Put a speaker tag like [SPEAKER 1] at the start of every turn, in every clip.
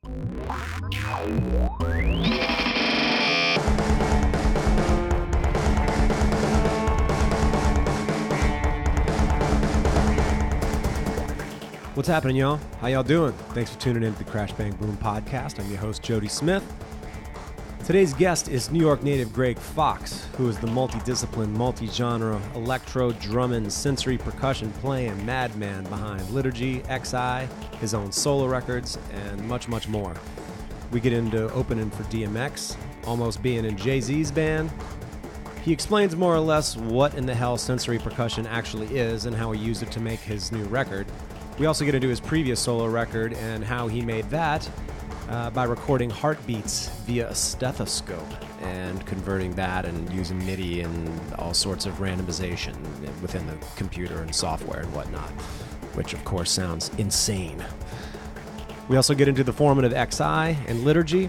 [SPEAKER 1] What's happening, y'all? How y'all doing? Thanks for tuning in to the Crash Bang Boom podcast. I'm your host, Jody Smith. Today's guest is New York native Greg Fox, who is the multidiscipline, multi-genre, electro, drumming, sensory percussion playing madman behind Liturgy, Ex Eye, his own solo records, and much, much more. We get into opening for DMX, almost being in Jay-Z's band. He explains more or less what in the hell sensory percussion actually is and how he used it to make his new record. We also get into his previous solo record and how he made that by recording heartbeats via a stethoscope and converting that and using MIDI and all sorts of randomization within the computer and software and whatnot, which of course sounds insane. We also get into the formative Ex Eye and Liturgy,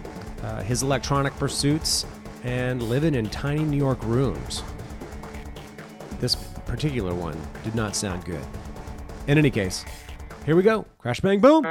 [SPEAKER 1] his electronic pursuits, and living in tiny New York rooms. This particular one did not sound good. In any case, here we go. Crash, bang, boom.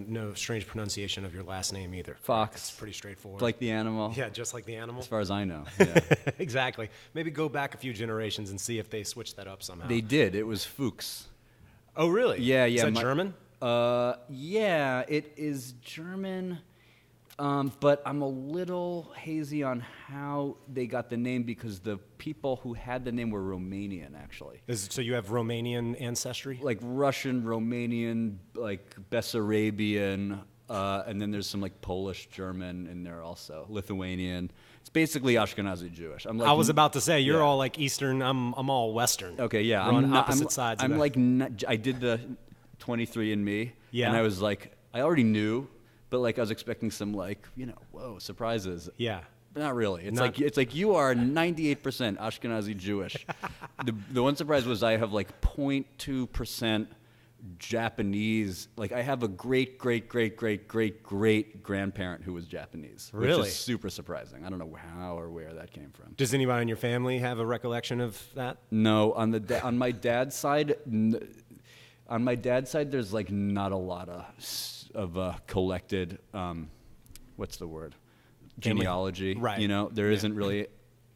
[SPEAKER 1] No strange pronunciation of your last name either.
[SPEAKER 2] Fox.
[SPEAKER 1] It's pretty straightforward.
[SPEAKER 2] Like the animal.
[SPEAKER 1] Yeah, just like the animal.
[SPEAKER 2] As far as I know. Yeah.
[SPEAKER 1] Exactly. Maybe go back a few generations and see if they switched that up somehow.
[SPEAKER 2] They did. It was Fuchs.
[SPEAKER 1] Oh, really?
[SPEAKER 2] Yeah.
[SPEAKER 1] Is that German?
[SPEAKER 2] Yeah, it is German. But I'm a little hazy on how they got the name because the people who had the name were Romanian, actually.
[SPEAKER 1] So you have Romanian ancestry?
[SPEAKER 2] Like Russian, Romanian, like Bessarabian, and then there's some like Polish, German in there also, Lithuanian. It's basically Ashkenazi Jewish.
[SPEAKER 1] I was about to say, you're all like Eastern, I'm all Western.
[SPEAKER 2] Okay, yeah.
[SPEAKER 1] We're on opposite sides of that.
[SPEAKER 2] I did the 23andMe,
[SPEAKER 1] yeah.
[SPEAKER 2] And I was like, I already knew, but like I was expecting some like, whoa, surprises.
[SPEAKER 1] Yeah.
[SPEAKER 2] But not really. It's like you are 98% Ashkenazi Jewish. The one surprise was I have like 0.2% Japanese. Like I have a great grandparent who was Japanese.
[SPEAKER 1] Really?
[SPEAKER 2] Which is super surprising. I don't know how or where that came from.
[SPEAKER 1] Does anybody in your family have a recollection of that?
[SPEAKER 2] No, on my dad's side, there's like not a lot of collected, what's the word? Genealogy.
[SPEAKER 1] Right.
[SPEAKER 2] There isn't really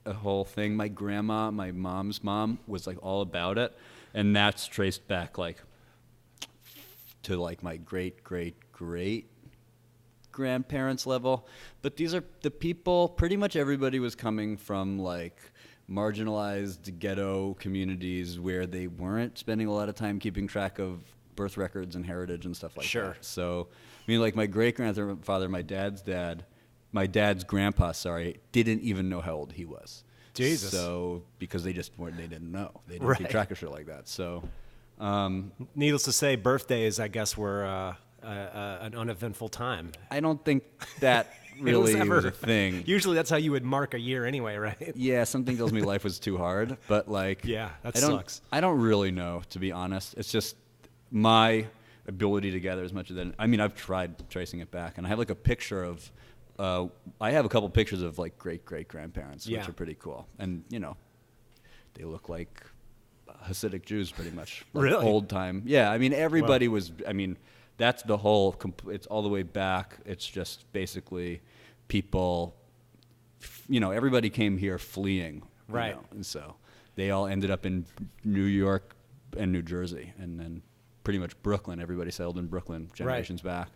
[SPEAKER 2] a whole thing. My grandma, my mom's mom, was like all about it, and that's traced back like to like my great grandparents level. But these are the people. Pretty much everybody was coming from like marginalized ghetto communities where they weren't spending a lot of time keeping track of birth records and heritage and stuff like
[SPEAKER 1] Sure.
[SPEAKER 2] that. So, I mean, like my great-grandfather, my dad's grandpa, didn't even know how old he was.
[SPEAKER 1] Jesus.
[SPEAKER 2] So, because they didn't know. They didn't
[SPEAKER 1] Right.
[SPEAKER 2] keep track of shit like that. So,
[SPEAKER 1] needless to say, birthdays, I guess, were an uneventful time.
[SPEAKER 2] I don't think that really was a thing.
[SPEAKER 1] Usually that's how you would mark a year anyway, right?
[SPEAKER 2] Yeah, something tells me life was too hard, but like...
[SPEAKER 1] Yeah, that sucks.
[SPEAKER 2] I don't really know, to be honest. It's just my ability to gather as much of that. I mean, I've tried tracing it back, and I have like a picture of... I have a couple pictures of like great-great-grandparents, which are pretty cool. And, they look like Hasidic Jews pretty much. Like
[SPEAKER 1] really?
[SPEAKER 2] Old time. Yeah, I mean, everybody was... I mean... That's the whole, it's all the way back. It's just basically people, everybody came here fleeing.
[SPEAKER 1] Right.
[SPEAKER 2] And so they all ended up in New York and New Jersey. And then pretty much Brooklyn. Everybody settled in Brooklyn generations back.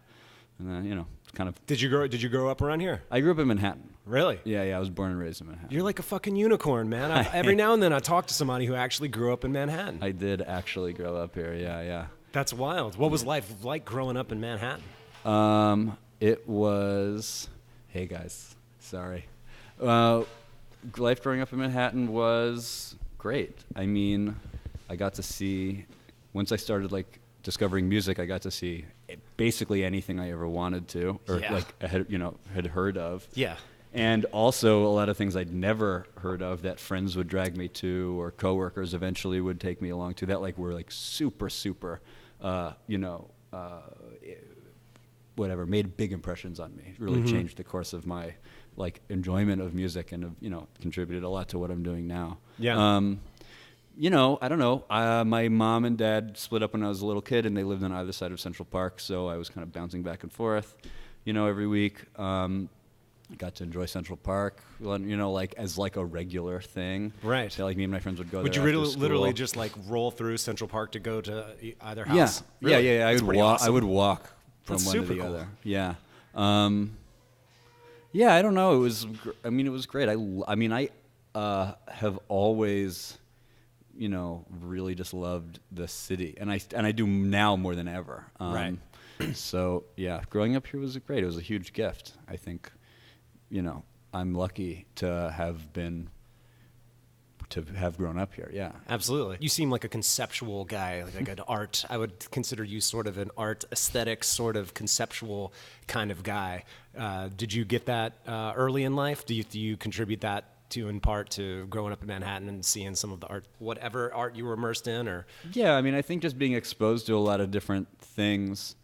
[SPEAKER 2] And then, it's kind of...
[SPEAKER 1] Did you grow up around here?
[SPEAKER 2] I grew up in Manhattan.
[SPEAKER 1] Really?
[SPEAKER 2] Yeah, I was born and raised in Manhattan.
[SPEAKER 1] You're like a fucking unicorn, man. Every now and then I talk to somebody who actually grew up in Manhattan.
[SPEAKER 2] I did actually grow up here, yeah.
[SPEAKER 1] That's wild. What was life like growing up in Manhattan?
[SPEAKER 2] It was... Hey, guys. Sorry. Life growing up in Manhattan was great. I mean, I got to see... Once I started, discovering music, I got to see basically anything I ever wanted to, or had heard of.
[SPEAKER 1] Yeah.
[SPEAKER 2] And also a lot of things I'd never heard of that friends would drag me to, or coworkers eventually would take me along to, that were super, super, whatever, made big impressions on me. Really changed the course of my enjoyment of music, and contributed a lot to what I'm doing now.
[SPEAKER 1] Yeah.
[SPEAKER 2] I don't know. My mom and dad split up when I was a little kid, and they lived on either side of Central Park, so I was kind of bouncing back and forth, every week. I got to enjoy Central Park, as a regular thing.
[SPEAKER 1] Right.
[SPEAKER 2] So, me and my friends would go there.
[SPEAKER 1] Would you
[SPEAKER 2] after school.
[SPEAKER 1] literally just roll through Central Park to go to either house?
[SPEAKER 2] Yeah.
[SPEAKER 1] Really?
[SPEAKER 2] Yeah. I would walk.
[SPEAKER 1] Awesome.
[SPEAKER 2] I would walk from
[SPEAKER 1] That's
[SPEAKER 2] one to
[SPEAKER 1] super
[SPEAKER 2] the
[SPEAKER 1] cool.
[SPEAKER 2] other. Yeah. Yeah. I don't know. It was great. I have always, really just loved the city, and I do now more than ever.
[SPEAKER 1] Right.
[SPEAKER 2] So yeah, growing up here was great. It was a huge gift. I think, I'm lucky to have grown up here. Yeah.
[SPEAKER 1] Absolutely. You seem like a conceptual guy, like an art. I would consider you sort of an art aesthetic, sort of conceptual kind of guy. Did you get that early in life? Do you contribute that in part to growing up in Manhattan and seeing some of the art, whatever art you were immersed in, or?
[SPEAKER 2] Yeah, I think just being exposed to a lot of different things,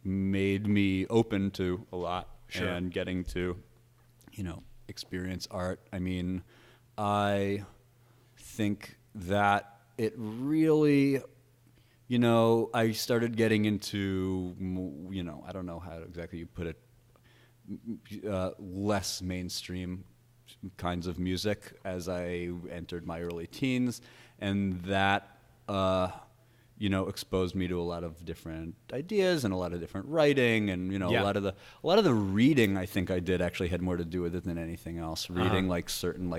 [SPEAKER 2] made me open to a lot.
[SPEAKER 1] Sure.
[SPEAKER 2] And getting to, experience art. I think that it really, I started getting into, I don't know how exactly you put it, less mainstream kinds of music as I entered my early teens, and that exposed me to a lot of different ideas and a lot of different writing, and
[SPEAKER 1] Yeah.
[SPEAKER 2] a lot of the reading I think I did actually had more to do with it than anything else. Reading certain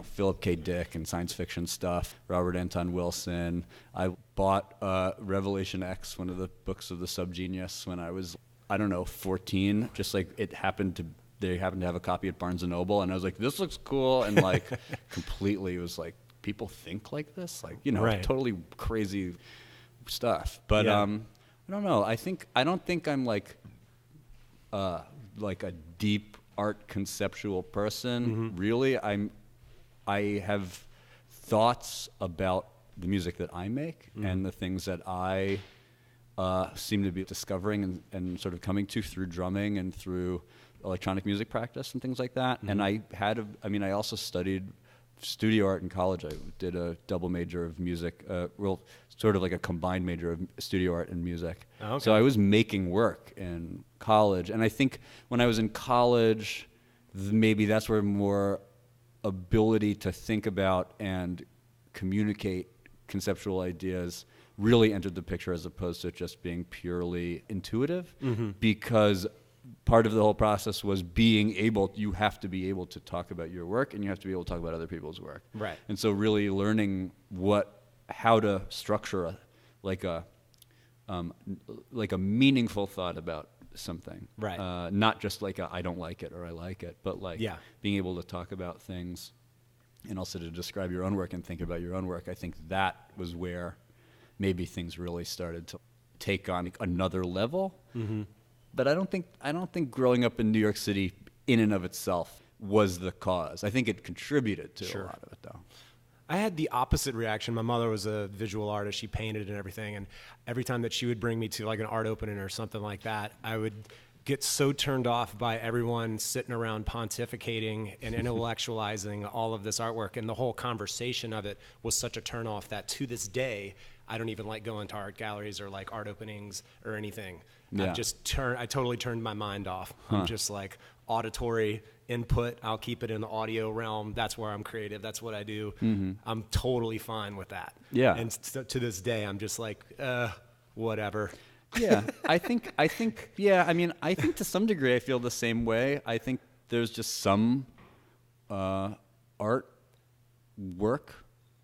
[SPEAKER 2] Philip K. Dick and science fiction stuff, Robert Anton Wilson. I bought Revelation X, one of the books of the Subgenius, when I was 14. Just they happened to have a copy at Barnes and Noble, and I was like, this looks cool, and completely it was people think like this,
[SPEAKER 1] Right.
[SPEAKER 2] totally crazy stuff. But
[SPEAKER 1] Yeah.
[SPEAKER 2] I don't know. I don't think I'm a deep art conceptual person. Really, I have thoughts about the music that I make and the things that I seem to be discovering and sort of coming to through drumming and through electronic music practice and things like that. And I also studied studio art in college. I did a double major of music, sort of like a combined major of studio art and music.
[SPEAKER 1] Oh, okay.
[SPEAKER 2] So I was making work in college, and I think when I was in college, maybe that's where more ability to think about and communicate conceptual ideas really entered the picture, as opposed to just being purely intuitive, because part of the whole process was you have to be able to talk about your work, and you have to be able to talk about other people's work.
[SPEAKER 1] Right.
[SPEAKER 2] And so really learning how to structure a meaningful thought about something.
[SPEAKER 1] Right.
[SPEAKER 2] Not just I don't like it or I like it, but being able to talk about things and also to describe your own work and think about your own work. I think that was where maybe things really started to take on another level. But I don't think growing up in New York City in and of itself was the cause. I think it contributed to a lot of it, though.
[SPEAKER 1] I had the opposite reaction. My mother was a visual artist. She painted and everything. And every time that she would bring me to an art opening or something like that, I would get so turned off by everyone sitting around pontificating and intellectualizing all of this artwork. And the whole conversation of it was such a turnoff that to this day, I don't even like going to art galleries or art openings or anything.
[SPEAKER 2] Yeah.
[SPEAKER 1] I totally turned my mind off. I'm just auditory input. I'll keep it in the audio realm. That's where I'm creative. That's what I do. I'm totally fine with that.
[SPEAKER 2] Yeah.
[SPEAKER 1] And to this day, I'm just whatever.
[SPEAKER 2] Yeah, I think, yeah, I mean, I think to some degree I feel the same way. I think there's just some art, work,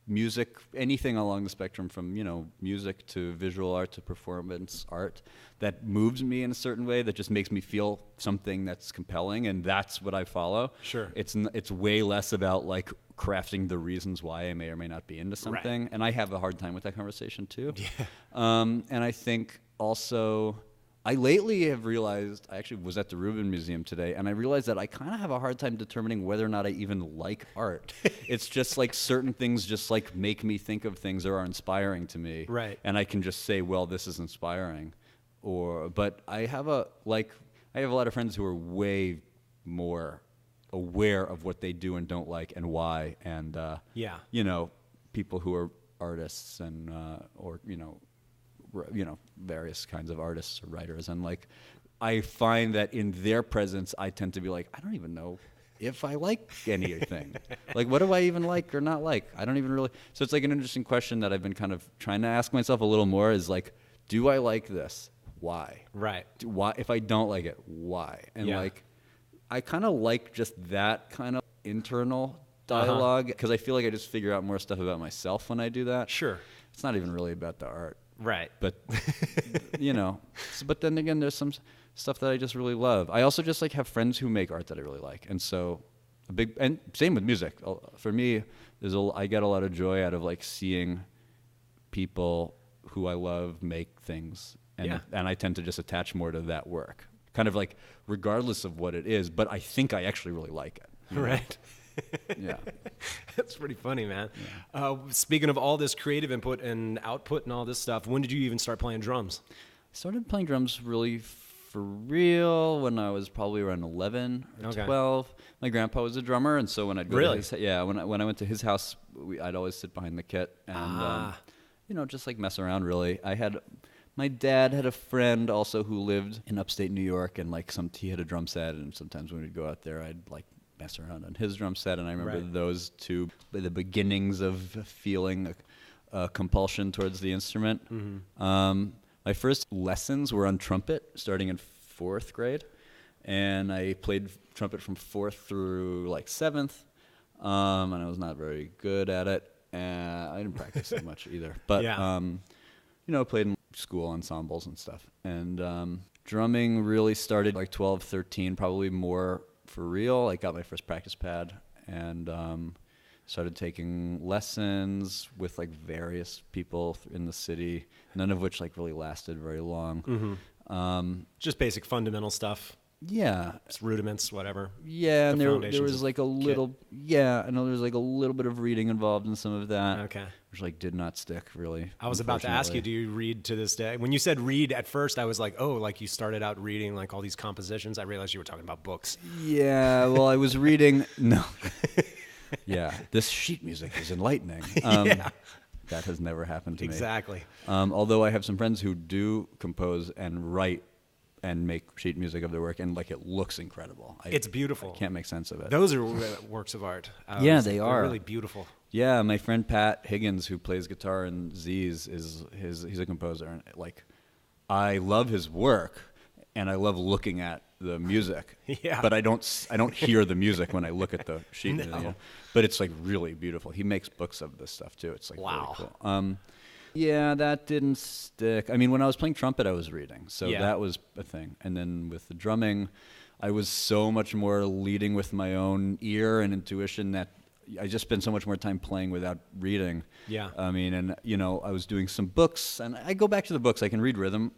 [SPEAKER 2] music, anything along the spectrum from, music to visual art to performance art that moves me in a certain way, that just makes me feel something that's compelling, and that's what I follow.
[SPEAKER 1] Sure.
[SPEAKER 2] It's way less about like crafting the reasons why I may or may not be into something.
[SPEAKER 1] Right.
[SPEAKER 2] And I have a hard time with that conversation too.
[SPEAKER 1] Yeah.
[SPEAKER 2] And I think also, I lately have realized, I actually was at the Rubin Museum today, and I realized that I kind of have a hard time determining whether or not I even like art. It's just like certain things just like make me think of things that are inspiring to me.
[SPEAKER 1] Right.
[SPEAKER 2] And I can just say, well, this is inspiring. But I have a lot of friends who are way more aware of what they do and don't like and why. And, people who are artists and, various kinds of artists or writers, and like I find that in their presence I tend to be like, I don't even know if I like anything. Like, what do I even like or not like? I don't even really. So it's like an interesting question that I've been kind of trying to ask myself a little more, is like, do I like this? Why?
[SPEAKER 1] Right.
[SPEAKER 2] Why? If I don't like it, why? And like, I kind of like just that kind of internal dialogue, because I feel like I just figure out more stuff about myself when I do that.
[SPEAKER 1] Sure.
[SPEAKER 2] It's not even really about the art.
[SPEAKER 1] Right.
[SPEAKER 2] But, but then again, there's some stuff that I just really love. I also just like have friends who make art that I really like. And so and same with music. For me, I get a lot of joy out of like seeing people who I love make things. And I tend to just attach more to that work, kind of like regardless of what it is, but I think I actually really like it.
[SPEAKER 1] Right.
[SPEAKER 2] Yeah.
[SPEAKER 1] That's pretty funny, man. Yeah. Speaking of all this creative input and output and all this stuff, when did you even start playing drums?
[SPEAKER 2] I started playing drums really for real when I was probably around 11 or 12. My grandpa was a drummer, and so when I'd go to his, when I went to his house, I'd always sit behind the kit and just like mess around. Really, my dad had a friend also who lived in upstate New York, and like he had a drum set, and sometimes when we'd go out there, I'd like mess around on his drum set, and I remember those two, the beginnings of feeling a compulsion towards the instrument. Mm-hmm. My first lessons were on trumpet, starting in 4th grade, and I played trumpet from 4th through like 7th, and I was not very good at it. I didn't practice that much either, but played in school ensembles and stuff. And drumming really started like 12, 13, probably more for real. I got my first practice pad and started taking lessons with like various people in the city, none of which like really lasted very long. Mm-hmm.
[SPEAKER 1] Just basic fundamental stuff.
[SPEAKER 2] Yeah.
[SPEAKER 1] Just rudiments, whatever.
[SPEAKER 2] Yeah, and there was like a little I know there was like a little bit of reading involved in some of that.
[SPEAKER 1] Okay.
[SPEAKER 2] Which like did not stick really.
[SPEAKER 1] I was about to ask you, do you read to this day? When you said read at first, I was like, oh, like you started out reading like all these compositions. I realized you were talking about books.
[SPEAKER 2] Yeah, well, I was reading no. Yeah, this sheet music is enlightening. That has never happened to me.
[SPEAKER 1] Exactly.
[SPEAKER 2] Although I have some friends who do compose and write and make sheet music of their work, and like it looks incredible.
[SPEAKER 1] It's beautiful.
[SPEAKER 2] I can't make sense of it.
[SPEAKER 1] Those are works of art.
[SPEAKER 2] Yeah, they are.
[SPEAKER 1] They're really beautiful.
[SPEAKER 2] Yeah, my friend Pat Higgins, who plays guitar in Z's, he's a composer, and like I love his work, and I love looking at the music.
[SPEAKER 1] Yeah.
[SPEAKER 2] But I don't hear the music when I look at the sheet.
[SPEAKER 1] No.
[SPEAKER 2] Music, but it's like really beautiful. He makes books of this stuff too. It's like
[SPEAKER 1] wow.
[SPEAKER 2] Really cool. Yeah, that didn't stick. I mean, when I was playing trumpet, I was reading, so that was a thing. And then with the drumming, I was so much more leading with my own ear and intuition that I just spent so much more time playing without reading. Yeah. I mean, and I was doing some books, and I go back to the books. I can read rhythm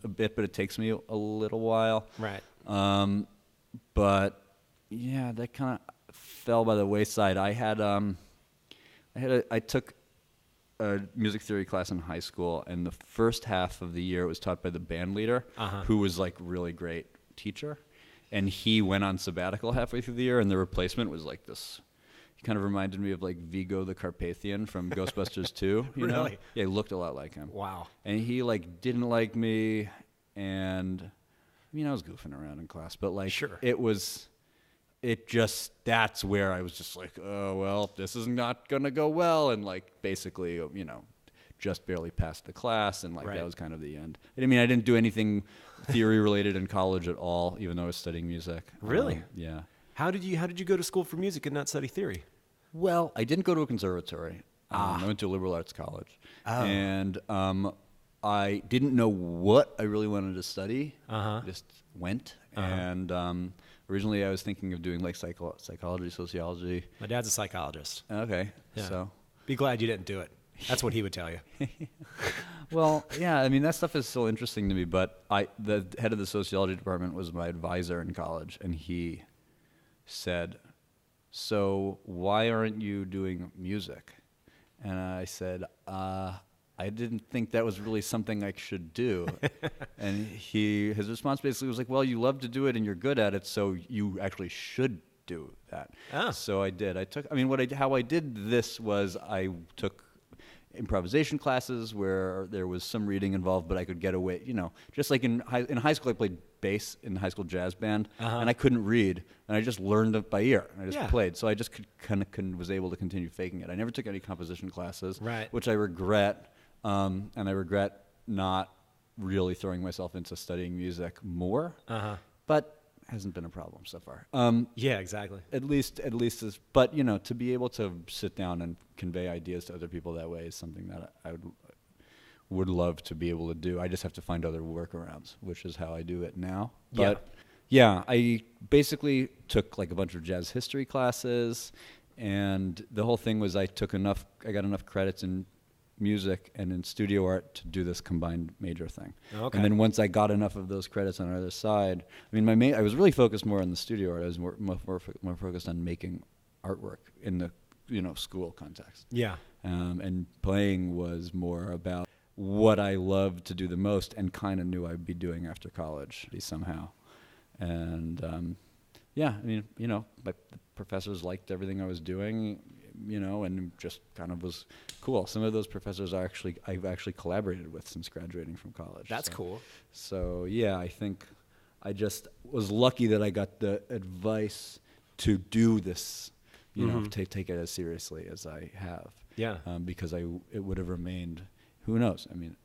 [SPEAKER 2] a bit, but it takes me a little while.
[SPEAKER 1] Right.
[SPEAKER 2] But yeah, that kind of fell by the wayside. I took a music theory class in high school, and the first half of the year it was taught by the band leader, who was like really great teacher, and he went on sabbatical halfway through the year, and the replacement was like this. He kind of reminded me of like Vigo the Carpathian from Ghostbusters 2. You know?
[SPEAKER 1] Really?
[SPEAKER 2] Yeah, he looked a lot like him.
[SPEAKER 1] Wow.
[SPEAKER 2] And he like didn't like me, and I mean I was goofing around in class, but like
[SPEAKER 1] sure.
[SPEAKER 2] That's where I was just like, oh, well, this is not going to go well. And like, basically, just barely passed the class, and like
[SPEAKER 1] Right.
[SPEAKER 2] that was kind of the end. I mean, I didn't do anything theory related in college at all, even though I was studying music.
[SPEAKER 1] Really?
[SPEAKER 2] Yeah.
[SPEAKER 1] How did you go to school for music and not study theory?
[SPEAKER 2] Well, I didn't go to a conservatory. I went to a liberal arts college, and I didn't know what I really wanted to study. Just went, and originally I was thinking of doing like psychology, sociology.
[SPEAKER 1] My dad's a psychologist.
[SPEAKER 2] Okay,
[SPEAKER 1] Yeah.
[SPEAKER 2] so
[SPEAKER 1] Be glad you didn't do it. That's what he would tell you.
[SPEAKER 2] well, yeah, I mean that stuff is still interesting to me. But the head of the sociology department was my advisor in college, and he said, "So why aren't you doing music?" And I said, I didn't think that was really something I should do. And his response basically was like, well, you love to do it and you're good at it, so you actually should do that. So I did. How I did this was I took improvisation classes where there was some reading involved, but I could get away, just like in high school I played bass in the high school jazz band, and I couldn't read, and I just learned it by ear, and I just played. So I just was able to continue faking it. I never took any composition classes, which I regret, and I regret not really throwing myself into studying music more, but hasn't been a problem so far.
[SPEAKER 1] Yeah, exactly.
[SPEAKER 2] At least but to be able to sit down and convey ideas to other people that way is something that I would love to be able to do. I just have to find other workarounds, which is how I do it now. But yeah, I basically took like a bunch of jazz history classes, and the whole thing was I got enough credits in music and in studio art to do this combined major thing.
[SPEAKER 1] Okay.
[SPEAKER 2] And then once I got enough of those credits on the other side, I mean, I was really focused more on the studio art. I was more focused on making artwork in the school context.
[SPEAKER 1] Yeah.
[SPEAKER 2] And playing was more about what I loved to do the most and kind of knew I'd be doing after college somehow. And yeah, I mean, the professors liked everything I was doing, and just kind of was cool. Some of those professors I've actually collaborated with since graduating from college.
[SPEAKER 1] That's cool.
[SPEAKER 2] So yeah, I think I just was lucky that I got the advice to do this, take it as seriously as I have.
[SPEAKER 1] Yeah.
[SPEAKER 2] Because it would have remained, who knows? I mean,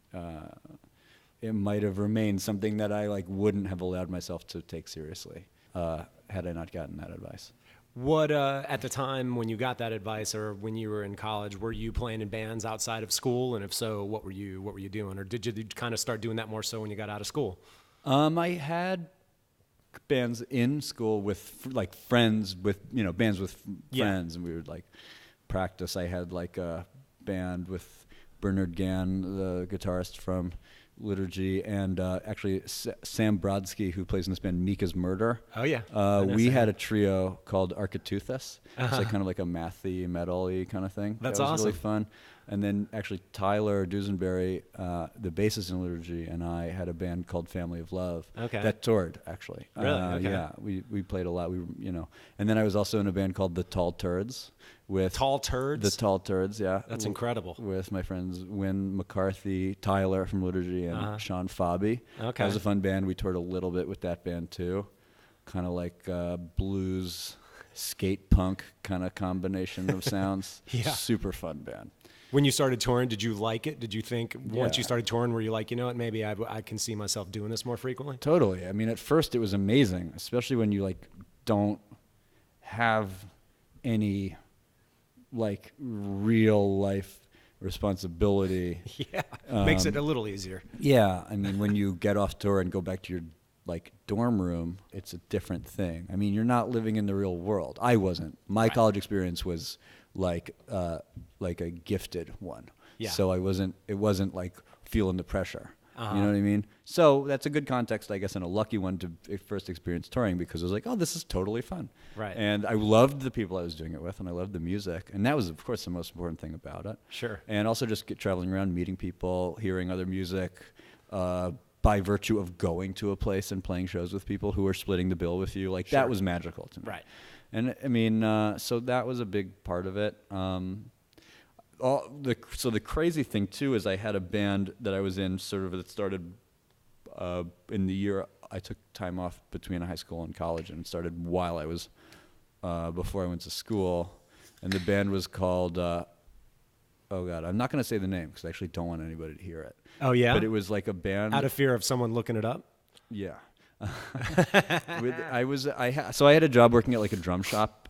[SPEAKER 2] it might have remained something that I wouldn't have allowed myself to take seriously had I not gotten that advice.
[SPEAKER 1] What at the time when you got that advice, or when you were in college, were you playing in bands outside of school? And if so, what were you doing? Or did you kind of start doing that more so when you got out of school?
[SPEAKER 2] I had bands in school with friends with bands with friends, and we would practice. I had a band with Bernard Gann, the guitarist from Liturgy, and actually Sam Brodsky, who plays in this band Mika's Murder.
[SPEAKER 1] Oh yeah.
[SPEAKER 2] We had a trio called Architeuthis. It's kind of like a mathy, metal-y kind of thing.
[SPEAKER 1] That's
[SPEAKER 2] that was
[SPEAKER 1] awesome.
[SPEAKER 2] Really fun. And then actually Tyler Dusenberry, the bassist in Liturgy, and I had a band called Family of Love.
[SPEAKER 1] Okay.
[SPEAKER 2] That toured actually.
[SPEAKER 1] Really? Okay.
[SPEAKER 2] Yeah, we played a lot. And then I was also in a band called the Tall Turds. With
[SPEAKER 1] Tall Turds?
[SPEAKER 2] The Tall Turds, yeah.
[SPEAKER 1] That's incredible.
[SPEAKER 2] With my friends Wynn McCarthy, Tyler from Liturgy, and Sean Fabi.
[SPEAKER 1] Okay.
[SPEAKER 2] That was a fun band. We toured a little bit with that band too. Kind of like blues, skate punk kind of combination of sounds.
[SPEAKER 1] Yeah.
[SPEAKER 2] Super fun band.
[SPEAKER 1] When you started touring, did you like it? Did you think once
[SPEAKER 2] Yeah.
[SPEAKER 1] you started touring, were you like, maybe I can see myself doing this more frequently?
[SPEAKER 2] Totally. I mean, at first it was amazing, especially when you don't have any real life responsibility.
[SPEAKER 1] Yeah. Makes it a little easier.
[SPEAKER 2] Yeah, I mean, when you get off tour and go back to your dorm room, it's a different thing. I mean, you're not living in the real world. I wasn't. My college experience was like a gifted one.
[SPEAKER 1] Yeah.
[SPEAKER 2] So it wasn't feeling the pressure. You know what I mean? So that's a good context, I guess, and a lucky one to first experience touring, because it was oh, this is totally fun.
[SPEAKER 1] Right.
[SPEAKER 2] And I loved the people I was doing it with, and I loved the music. And that was, of course, the most important thing about it.
[SPEAKER 1] Sure.
[SPEAKER 2] And also just traveling around, meeting people, hearing other music, by virtue of going to a place and playing shows with people who are splitting the bill with you.
[SPEAKER 1] Sure.
[SPEAKER 2] That was magical to me.
[SPEAKER 1] Right.
[SPEAKER 2] And I mean, so that was a big part of it. So the crazy thing too is I had a band that I was in that started in the year I took time off between high school and college, and it started while I was before I went to school, and the band was called oh God, I'm not going to say the name because I actually don't want anybody to hear it.
[SPEAKER 1] Oh, yeah?
[SPEAKER 2] But it was like a band.
[SPEAKER 1] Out of fear of someone looking it up?
[SPEAKER 2] Yeah. So I had a job working at like a drum shop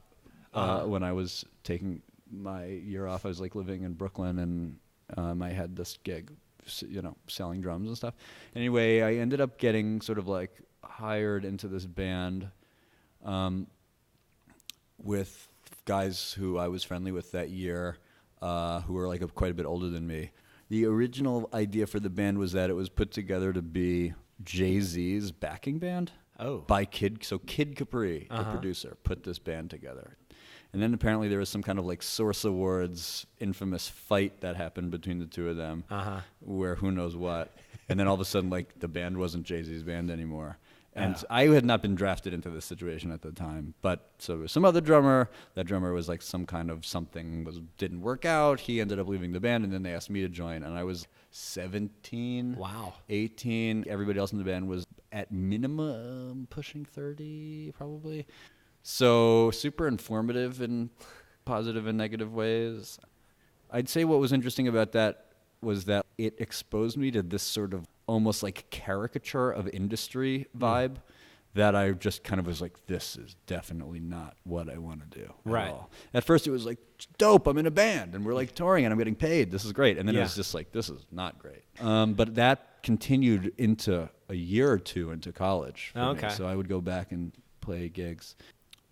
[SPEAKER 2] when I was taking my year off. I was like living in Brooklyn, and I had this gig, selling drums and stuff. Anyway, I ended up getting sort of like hired into this band with guys who I was friendly with that year, who were like quite a bit older than me. The original idea for the band was that it was put together to be Jay-Z's backing band.
[SPEAKER 1] Oh.
[SPEAKER 2] By Kid Capri, the producer, put this band together. And then apparently there was some kind of like Source Awards infamous fight that happened between the two of them, where who knows what. And then all of a sudden, like, the band wasn't Jay-Z's band anymore. And I had not been drafted into this situation at the time. But so there was some other drummer. That drummer was like some kind of didn't work out. He ended up leaving the band, and then they asked me to join. And I was 17, 18. Everybody else in the band was at minimum pushing 30, probably. So super informative in positive and negative ways. I'd say what was interesting about that was that it exposed me to this sort of almost like caricature of industry vibe that I just kind of was like, this is definitely not what I want to do at all. At first it was like, dope, I'm in a band and we're like touring and I'm getting paid. This is great. And then it was just like, this is not great. But that continued into a year or two into college. Okay. So I would go back and play gigs.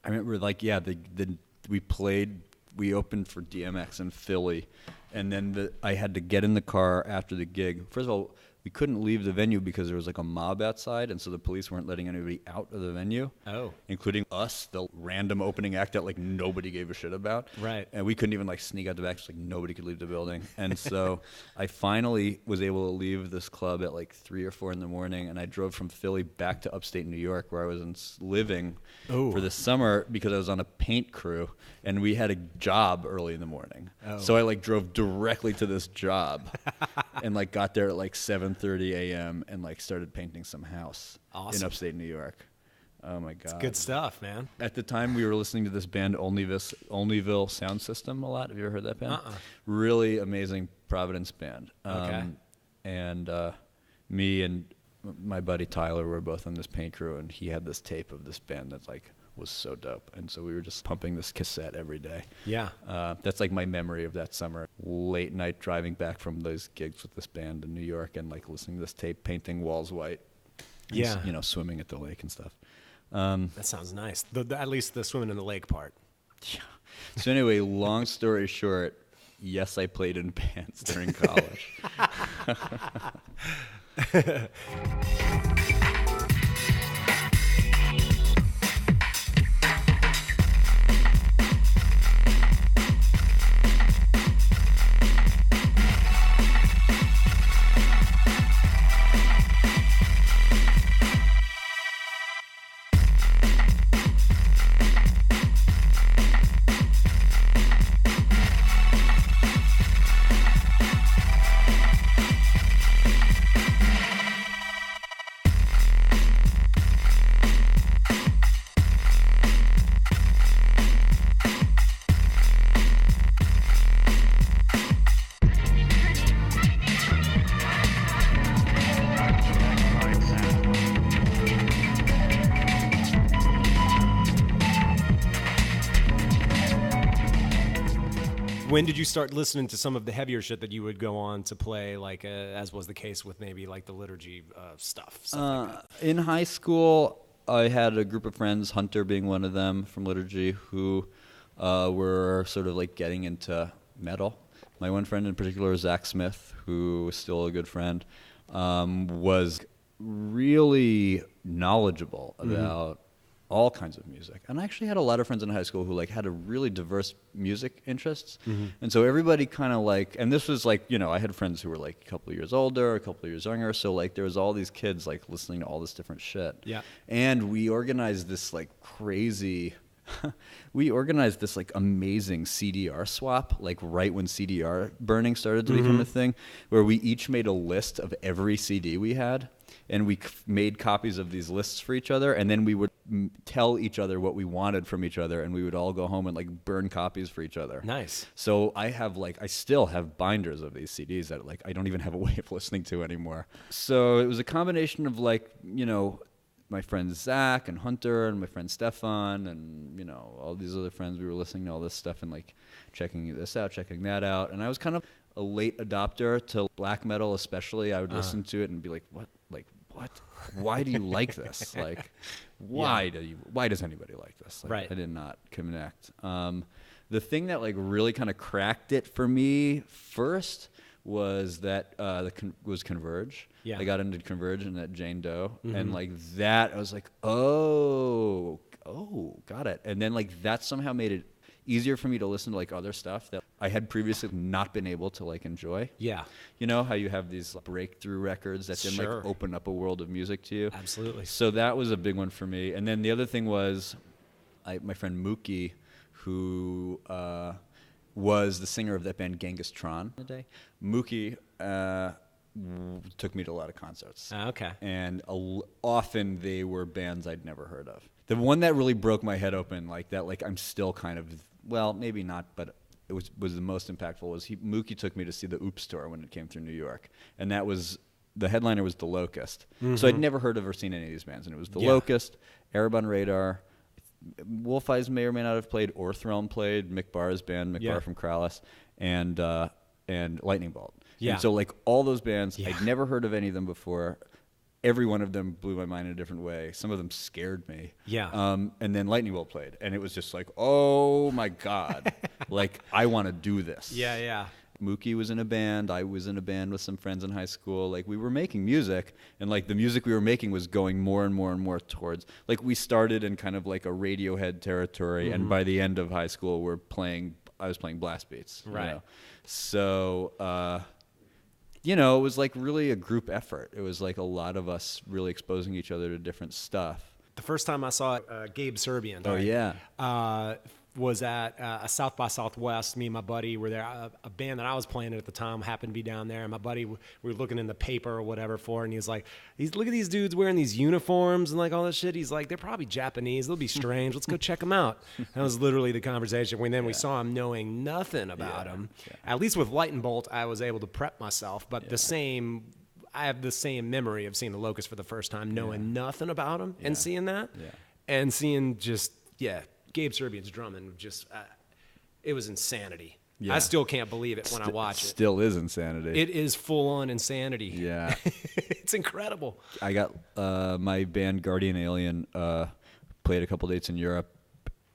[SPEAKER 2] I remember like, we opened for DMX in Philly, and then I had to get in the car after the gig. First of all, we couldn't leave the venue because there was like a mob outside, and so the police weren't letting anybody out of the venue, including us, the random opening act that like nobody gave a shit about. Right. And we couldn't even like sneak out the back, just like nobody could leave the building. And so I finally was able to leave this club at like 3 or 4 in the morning, and I drove from Philly back to upstate New York where I was living for the summer because I was on a paint crew, and we had a job early in the morning. So I like drove directly to this job and like got there at like 7:30 a.m. and like started painting some house in upstate New York. Oh my God.
[SPEAKER 1] It's good stuff, man.
[SPEAKER 2] At the time we were listening to this band Onlyville Sound System a lot. Have you ever heard that band? Really amazing Providence band. And me and my buddy Tyler were both on this paint crew, and he had this tape of this band that's like was so dope. And so we were just pumping this cassette every day. Yeah. That's like my memory of that summer. Late night driving back from those gigs with this band in New York and like listening to this tape, painting walls white. And, swimming at the lake and stuff.
[SPEAKER 1] That sounds nice. At least the swimming in the lake part.
[SPEAKER 2] Yeah. So anyway, long story short, yes, I played in bands during college.
[SPEAKER 1] When did you start listening to some of the heavier shit that you would go on to play, like as was the case with maybe like the liturgy stuff like that?
[SPEAKER 2] In high school, I had a group of friends, Hunter being one of them from liturgy, who were sort of like getting into metal. My one friend in particular, Zach Smith, who was still a good friend, was really knowledgeable about all kinds of music. And I actually had a lot of friends in high school who like had a really diverse music interests. And so everybody kind of like, and this was like, I had friends who were like a couple of years older, a couple of years younger. So like there was all these kids like listening to all this different shit. Yeah. And we organized this like crazy We organized this like amazing CDR swap, like right when CDR burning started to become a thing, where we each made a list of every CD we had, and we made copies of these lists for each other, and then we would tell each other what we wanted from each other, and we would all go home and like burn copies for each other.
[SPEAKER 1] Nice.
[SPEAKER 2] So I still have binders of these CDs that like I don't even have a way of listening to anymore. So it was a combination of like, my friends Zach and Hunter and my friend Stefan and, all these other friends. We were listening to all this stuff and like checking this out, checking that out. And I was kind of a late adopter to black metal, especially. I would listen to it and be like, what? Why do you like this? Like, why does anybody like this? Like,
[SPEAKER 1] right.
[SPEAKER 2] I did not connect. The thing that like really kind of cracked it for me first was that was Converge.
[SPEAKER 1] Yeah.
[SPEAKER 2] I got into Converge and that Jane Doe, and like that, I was like, oh, got it. And then like that somehow made it easier for me to listen to like other stuff that I had previously not been able to like enjoy.
[SPEAKER 1] Yeah.
[SPEAKER 2] You know how you have these breakthrough records that then like open up a world of music to you.
[SPEAKER 1] Absolutely.
[SPEAKER 2] So that was a big one for me. And then the other thing was my friend Mookie, who was the singer of that band Genghis Tron. Mookie took me to a lot of concerts.
[SPEAKER 1] Okay.
[SPEAKER 2] And often they were bands I'd never heard of. The one that really broke my head open like that, like I'm still kind of, well, maybe not, but it was the most impactful was Mookie took me to see the Oops tour when it came through New York. And that was, the headliner was the Locust. So I'd never heard of or seen any of these bands. And it was the Locust, Arab on Radar, Wolf Eyes may or may not have played, Orthrealm played, Mick Barr's band, Mick Barr from Krallis, and Lightning Bolt.
[SPEAKER 1] Yeah.
[SPEAKER 2] And so like all those bands, I'd never heard of any of them before. Every one of them blew my mind in a different way. Some of them scared me.
[SPEAKER 1] Yeah.
[SPEAKER 2] And then Lightning Bolt played, and it was just like, oh my God, like I want to do this.
[SPEAKER 1] Yeah.
[SPEAKER 2] Mookie was in a band. I was in a band with some friends in high school. Like we were making music, and like the music we were making was going more and more and more towards. Like we started in kind of like a Radiohead territory, and by the end of high school, I was playing blast beats.
[SPEAKER 1] Right.
[SPEAKER 2] So, it was like really a group effort. It was like a lot of us really exposing each other to different stuff.
[SPEAKER 1] The first time I saw Gabe Serbian.
[SPEAKER 2] Oh yeah.
[SPEAKER 1] Was at a South by Southwest. Me and my buddy were there. A band that I was playing at the time happened to be down there. And my buddy, we were looking in the paper or whatever for it. And he's like, look at these dudes wearing these uniforms and like all this shit. He's like, they're probably Japanese. They'll be strange. Let's go check them out. That was literally the conversation. When then we saw him knowing nothing about him. Yeah. At least with Lightning Bolt, I was able to prep myself. But I have the same memory of seeing the Locust for the first time, knowing nothing about him and seeing that. Yeah. And seeing Gabe Serbian's drumming, it was insanity. Yeah. I still can't believe it when I watch it.
[SPEAKER 2] Still is insanity.
[SPEAKER 1] It is full-on insanity.
[SPEAKER 2] Yeah.
[SPEAKER 1] It's incredible.
[SPEAKER 2] I got my band Guardian Alien played a couple dates in Europe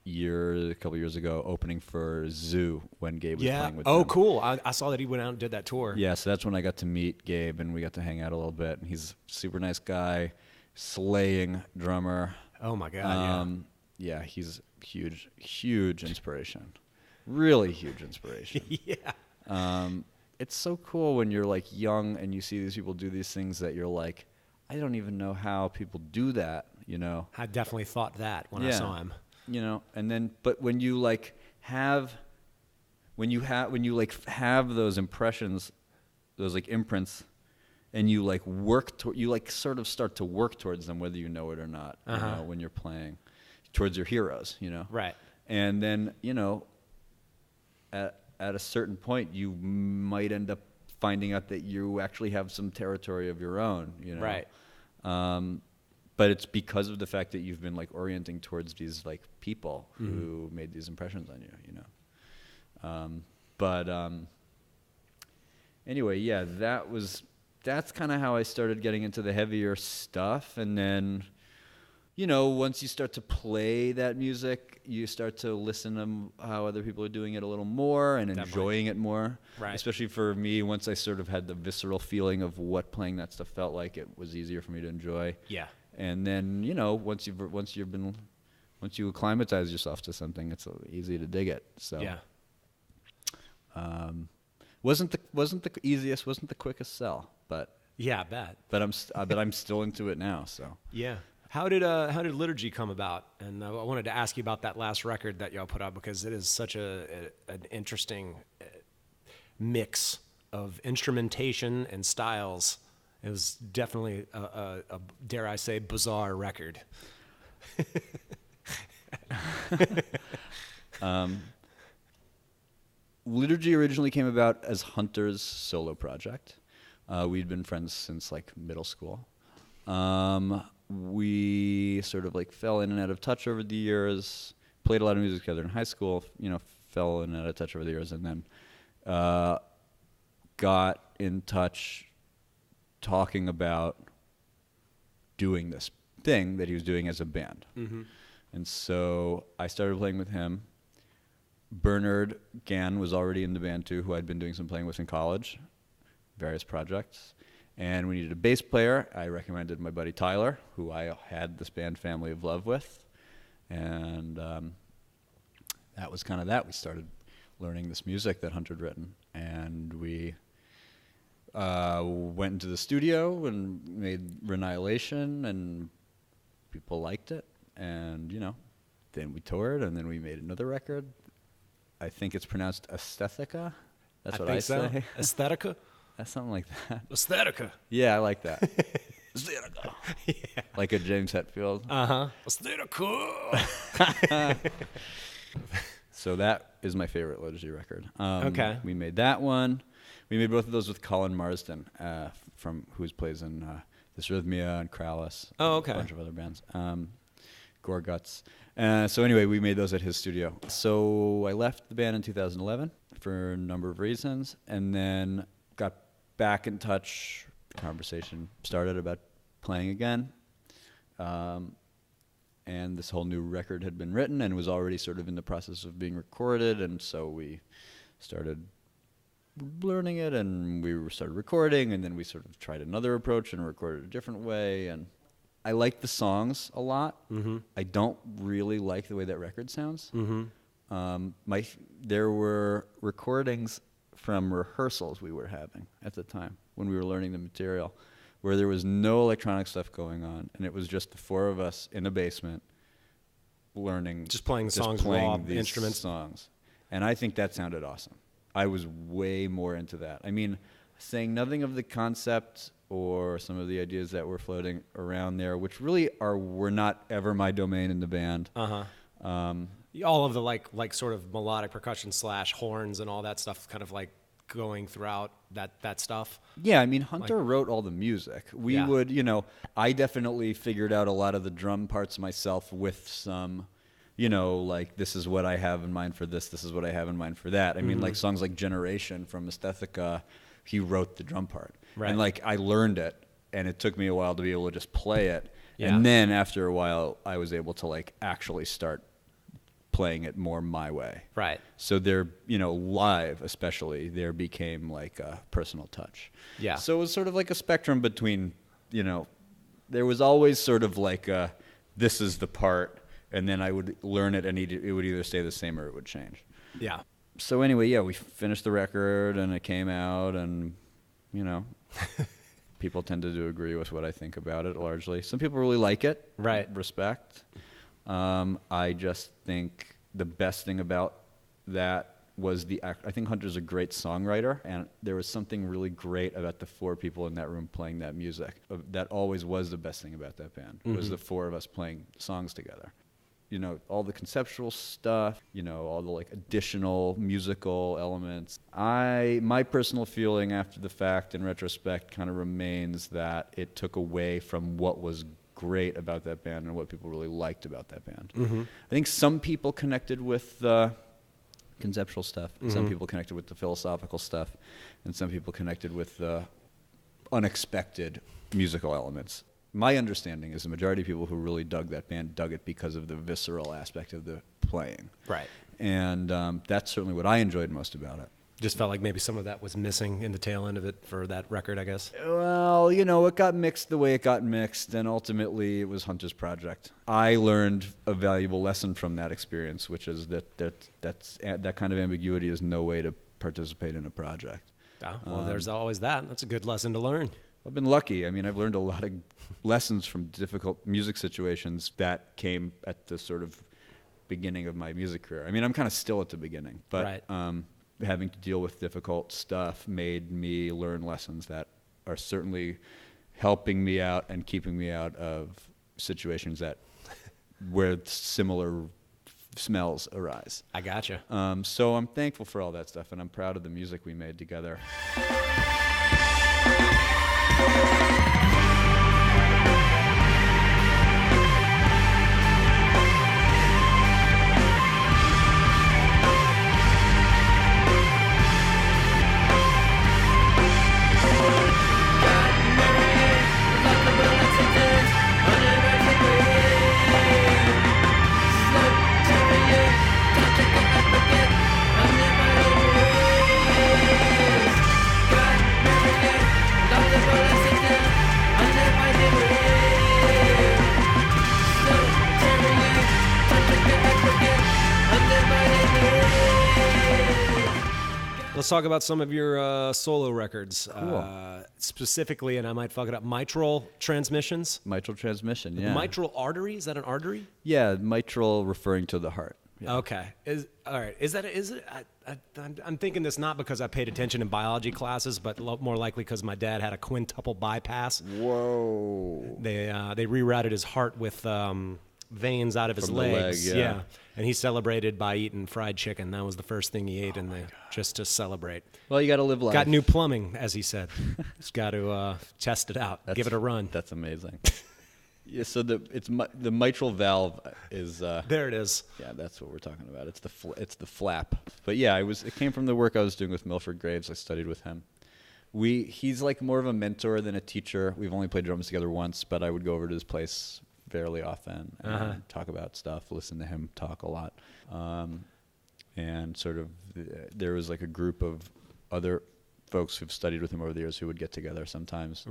[SPEAKER 2] a couple years ago, opening for Zoo when Gabe was playing with them.
[SPEAKER 1] Oh, cool. I saw that he went out and did that tour.
[SPEAKER 2] Yeah, so that's when I got to meet Gabe, and we got to hang out a little bit. And he's a super nice guy, slaying drummer.
[SPEAKER 1] Oh, my God,
[SPEAKER 2] yeah, he's huge inspiration. Really huge inspiration.
[SPEAKER 1] Yeah.
[SPEAKER 2] It's so cool when you're like young and you see these people do these things that you're like, I don't even know how people do that,
[SPEAKER 1] I definitely thought that when I saw him.
[SPEAKER 2] And then, but when you like have those impressions, those like imprints, and you like you like sort of start to work towards them, whether you know it or not, when you're playing towards your heroes,
[SPEAKER 1] Right.
[SPEAKER 2] And then, at a certain point, you might end up finding out that you actually have some territory of your own,
[SPEAKER 1] Right.
[SPEAKER 2] But it's because of the fact that you've been like orienting towards these like people who made these impressions on you, anyway, yeah, that's kind of how I started getting into the heavier stuff. And then, once you start to play that music, you start to listen to how other people are doing it a little more and enjoying it more. Right. Especially for me, once I sort of had the visceral feeling of what playing that stuff felt like, it was easier for me to enjoy. Yeah. And then, once you acclimatize yourself to something, it's easy to dig it. So yeah. Wasn't the easiest, wasn't the quickest sell, but
[SPEAKER 1] yeah, I bet.
[SPEAKER 2] But I'm still into it now. So
[SPEAKER 1] yeah. How did Liturgy come about? And I wanted to ask you about that last record that y'all put out, because it is such an interesting mix of instrumentation and styles. It was definitely a dare I say, bizarre record.
[SPEAKER 2] Liturgy originally came about as Hunter's solo project. We'd been friends since like middle school. We sort of like fell in and out of touch over the years, played a lot of music together in high school, fell in and out of touch over the years, and then got in touch talking about doing this thing that he was doing as a band. Mm-hmm. And so I started playing with him. Bernard Gann was already in the band too, who I'd been doing some playing with in college, various projects. And we needed a bass player. I recommended my buddy Tyler, who I had this band Family of Love with. And that was kind of that. We started learning this music that Hunter had written. And we went into the studio and made Renihilation, and people liked it. And, then we toured, and then we made another record. I think it's pronounced Aesthetica. That's what I say.
[SPEAKER 1] Aesthetica?
[SPEAKER 2] That's something like that.
[SPEAKER 1] Aesthetica.
[SPEAKER 2] Yeah, I like that. Aesthetica. Yeah. Like a James Hetfield.
[SPEAKER 1] Uh-huh. Aesthetica.
[SPEAKER 2] So that is my favorite Liturgy record.
[SPEAKER 1] Okay.
[SPEAKER 2] We made that one. We made both of those with Colin Marsden, who plays in Dysrhythmia and Krallis.
[SPEAKER 1] Oh, okay.
[SPEAKER 2] A bunch of other bands. Gorguts. So anyway, we made those at his studio. So I left the band in 2011 for a number of reasons, and then got back in touch. The conversation started about playing again. And this whole new record had been written and was already sort of in the process of being recorded, and so we started learning it, and we started recording, and then we sort of tried another approach and recorded a different way. And I like the songs a lot. Mm-hmm. I don't really like the way that record sounds. Mm-hmm. There were recordings from rehearsals we were having at the time when we were learning the material, where there was no electronic stuff going on, and it was just the four of us in a basement learning,
[SPEAKER 1] just playing raw
[SPEAKER 2] these
[SPEAKER 1] instruments
[SPEAKER 2] songs. And I think that sounded awesome. I was way more into that. I mean, saying nothing of the concept or some of the ideas that were floating around there, which really were not ever my domain in the band.
[SPEAKER 1] Uh-huh. All of the like sort of melodic percussion / horns and all that stuff kind of like going throughout that stuff.
[SPEAKER 2] Yeah, I mean, Hunter wrote all the music. We would, I definitely figured out a lot of the drum parts myself with some, like, this is what I have in mind for this is what I have in mind for that. I mean, like songs like Generation from Aesthetica, he wrote the drum part. Right. And like I learned it, and it took me a while to be able to just play it. Yeah. And then after a while, I was able to like actually start playing it more my way.
[SPEAKER 1] Right.
[SPEAKER 2] So there, live especially, there became like a personal touch.
[SPEAKER 1] Yeah.
[SPEAKER 2] So it was sort of like a spectrum between, there was always sort of like this is the part, and then I would learn it, and it would either stay the same or it would change.
[SPEAKER 1] Yeah.
[SPEAKER 2] So anyway, we finished the record, and it came out, and, people tended to agree with what I think about it largely. Some people really like it.
[SPEAKER 1] Right.
[SPEAKER 2] Respect. I just think the best thing about that was I think Hunter's a great songwriter, and there was something really great about the four people in that room playing that music. That always was the best thing about that band, was the four of us playing songs together. All the conceptual stuff, all the like additional musical elements. My personal feeling after the fact, in retrospect, kind of remains that it took away from what was great about that band and what people really liked about that band. Mm-hmm. I think some people connected with the conceptual stuff, some people connected with the philosophical stuff, and some people connected with the unexpected musical elements. My understanding is the majority of people who really dug that band dug it because of the visceral aspect of the playing.
[SPEAKER 1] Right.
[SPEAKER 2] And that's certainly what I enjoyed most about it.
[SPEAKER 1] Just felt like maybe some of that was missing in the tail end of it for that record, I guess.
[SPEAKER 2] Well, it got mixed the way it got mixed, and ultimately it was Hunter's project. I learned a valuable lesson from that experience, which is that kind of ambiguity is no way to participate in a project.
[SPEAKER 1] Well, there's always that. That's a good lesson to learn.
[SPEAKER 2] I've been lucky. I mean, I've learned a lot of lessons from difficult music situations that came at the sort of beginning of my music career. I mean, I'm kind of still at the beginning, but having to deal with difficult stuff made me learn lessons that are certainly helping me out and keeping me out of situations that where similar smells arise.
[SPEAKER 1] I gotcha.
[SPEAKER 2] So I'm thankful for all that stuff, and I'm proud of the music we made together.
[SPEAKER 1] Let's talk about some of your solo records.
[SPEAKER 2] Cool.
[SPEAKER 1] Specifically, and I might fuck it up, Mitral Transmissions?
[SPEAKER 2] Mitral Transmission, yeah.
[SPEAKER 1] Mitral artery? Is that an artery?
[SPEAKER 2] Yeah, mitral referring to the heart. Yeah.
[SPEAKER 1] Okay. All right. Is it? I'm thinking this not because I paid attention in biology classes, but more likely because my dad had a quintuple bypass.
[SPEAKER 2] Whoa.
[SPEAKER 1] They rerouted his heart with veins out of his legs.
[SPEAKER 2] Leg, yeah.
[SPEAKER 1] And he celebrated by eating fried chicken. That was the first thing he ate, just to celebrate.
[SPEAKER 2] Well, you got to live life.
[SPEAKER 1] Got new plumbing, as he said. Just got to test it out. Give it a run.
[SPEAKER 2] That's amazing. Yeah, so the mitral valve is
[SPEAKER 1] there. It is.
[SPEAKER 2] Yeah, that's what we're talking about. It's the flap. But yeah, it came from the work I was doing with Milford Graves. I studied with him. He's like more of a mentor than a teacher. We've only played drums together once, but I would go over to his place fairly often and talk about stuff, listen to him talk a lot. And sort of there was like a group of other folks who've studied with him over the years who would get together sometimes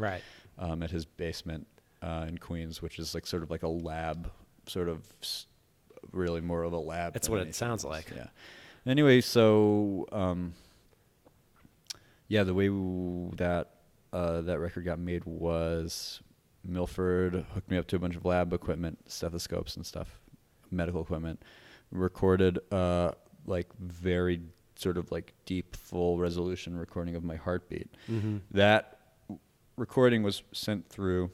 [SPEAKER 2] at his basement in Queens, which is like sort of like a lab, sort of really more of a lab.
[SPEAKER 1] That's what it sounds like.
[SPEAKER 2] Yeah. Anyway, so the way that record got made was Milford hooked me up to a bunch of lab equipment, stethoscopes and stuff, medical equipment, recorded like very sort of like deep, full resolution recording of my heartbeat. Mm-hmm. That recording was sent through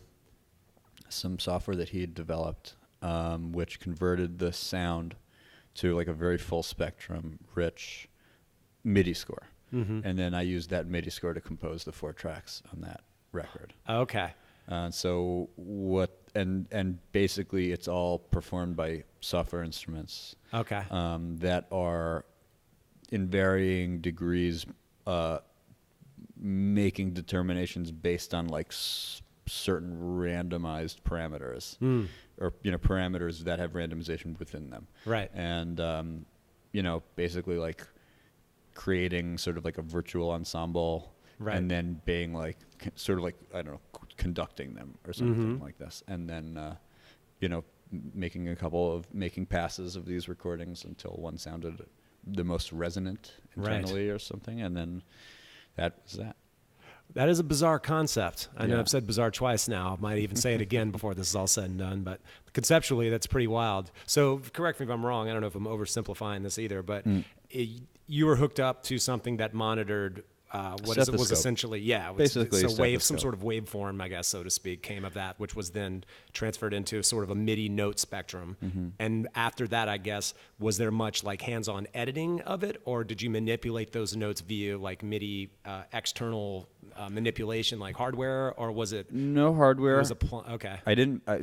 [SPEAKER 2] some software that he had developed, which converted the sound to like a very full spectrum, rich MIDI score. Mm-hmm. And then I used that MIDI score to compose the 4 tracks on that record.
[SPEAKER 1] Okay.
[SPEAKER 2] And basically it's all performed by software instruments.
[SPEAKER 1] Okay.
[SPEAKER 2] That are in varying degrees making determinations based on like certain randomized parameters, or parameters that have randomization within them.
[SPEAKER 1] Right.
[SPEAKER 2] And basically like creating sort of like a virtual ensemble. Right. And then being like, sort of like, I don't know, conducting them or something like this. And then, making passes of these recordings until one sounded the most resonant internally or something. And then that was that.
[SPEAKER 1] That is a bizarre concept. I know I've said bizarre twice now. I might even say it again before this is all said and done. But conceptually, that's pretty wild. So correct me if I'm wrong. I don't know if I'm oversimplifying this either. But you were hooked up to something that monitored what is it was essentially
[SPEAKER 2] basically
[SPEAKER 1] so some sort of waveform, I guess, so to speak, came of that, which was then transferred into sort of a MIDI note spectrum. Mm-hmm. And after that, I guess, was there much like hands-on editing of it, or did you manipulate those notes via like MIDI external manipulation, like hardware, or was it
[SPEAKER 2] no hardware?
[SPEAKER 1] Okay,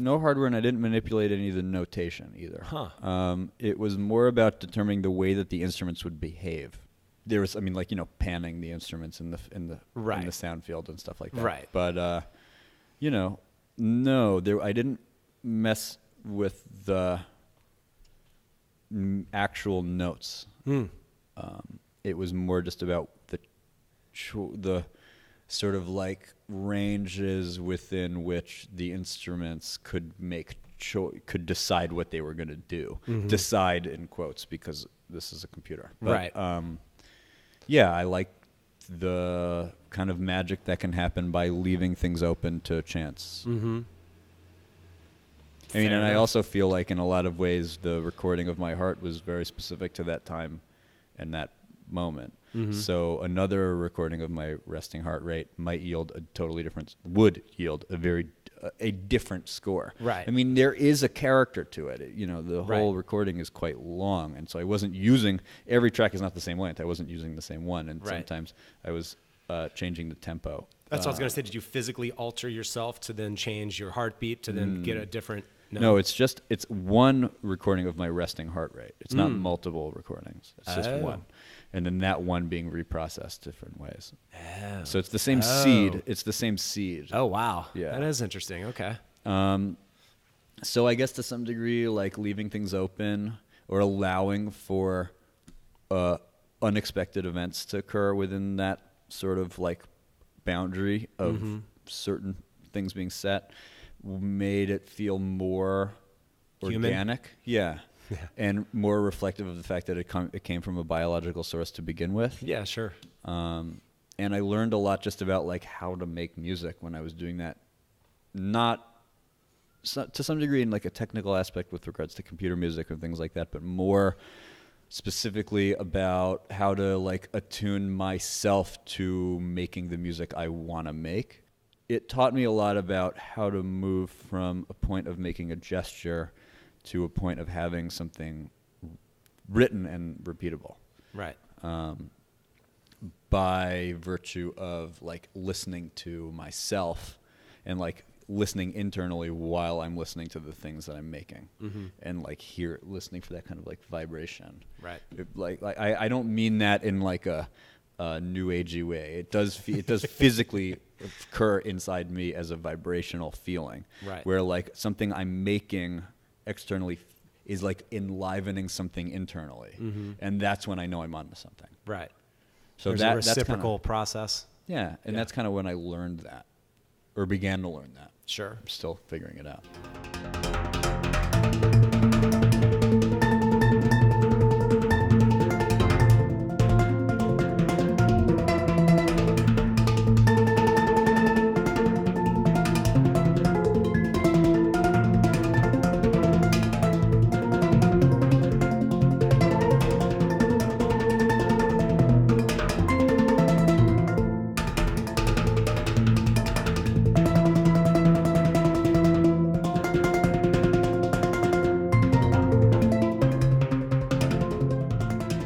[SPEAKER 2] no hardware, and I didn't manipulate any of the notation either.
[SPEAKER 1] Huh.
[SPEAKER 2] It was more about determining the way that the instruments would behave. There was, panning the instruments in the sound field and stuff like that.
[SPEAKER 1] Right.
[SPEAKER 2] But, I didn't mess with the actual notes. It was more just about the sort of like ranges within which the instruments could could decide what they were going to do. Mm-hmm. Decide in quotes, because this is a computer. But,
[SPEAKER 1] right.
[SPEAKER 2] I like the kind of magic that can happen by leaving things open to chance.
[SPEAKER 1] Mm-hmm.
[SPEAKER 2] I mean,
[SPEAKER 1] Fair
[SPEAKER 2] and I
[SPEAKER 1] enough.
[SPEAKER 2] also feel like in a lot of ways the recording of my heart was very specific to that time and that moment.
[SPEAKER 1] Mm-hmm.
[SPEAKER 2] So another recording of my resting heart rate would yield a different score.
[SPEAKER 1] Right.
[SPEAKER 2] I mean, there is a character to it. The whole
[SPEAKER 1] Right.
[SPEAKER 2] recording is quite long, and so I wasn't using, every track is not the same length. I wasn't using the same one, and
[SPEAKER 1] Right.
[SPEAKER 2] sometimes I was changing the tempo.
[SPEAKER 1] That's what I was going to say. Did you physically alter yourself to then change your heartbeat to then get a different?
[SPEAKER 2] No, it's one recording of my resting heart rate. It's not multiple recordings. It's just
[SPEAKER 1] Oh.
[SPEAKER 2] one. And then that one being reprocessed different ways.
[SPEAKER 1] Oh.
[SPEAKER 2] So it's the same seed. It's the same seed.
[SPEAKER 1] Oh, wow.
[SPEAKER 2] Yeah.
[SPEAKER 1] That is interesting. Okay.
[SPEAKER 2] So I guess to some degree, like leaving things open or allowing for unexpected events to occur within that sort of like boundary of certain things being set made it feel more
[SPEAKER 1] Human?
[SPEAKER 2] organic. Yeah. And more reflective of the fact that it came from a biological source to begin with.
[SPEAKER 1] Yeah, sure.
[SPEAKER 2] And I learned a lot just about like how to make music when I was doing that. Not to some degree in like a technical aspect with regards to computer music and things like that, but more specifically about how to like attune myself to making the music I want to make. It taught me a lot about how to move from a point of making a gesture to a point of having something written and repeatable.
[SPEAKER 1] Right.
[SPEAKER 2] By virtue of like listening to myself and like listening internally while I'm listening to the things that I'm making, and like listening for that kind of like vibration.
[SPEAKER 1] Right.
[SPEAKER 2] I don't mean that in like a new agey way. It does physically occur inside me as a vibrational feeling.
[SPEAKER 1] Right.
[SPEAKER 2] Where like something I'm making externally is like enlivening something internally, and that's when I know I'm onto something.
[SPEAKER 1] Right.
[SPEAKER 2] So
[SPEAKER 1] There's a reciprocal process.
[SPEAKER 2] Yeah, and that's kind of when I learned that, or began to learn that.
[SPEAKER 1] Sure.
[SPEAKER 2] I'm still figuring it out.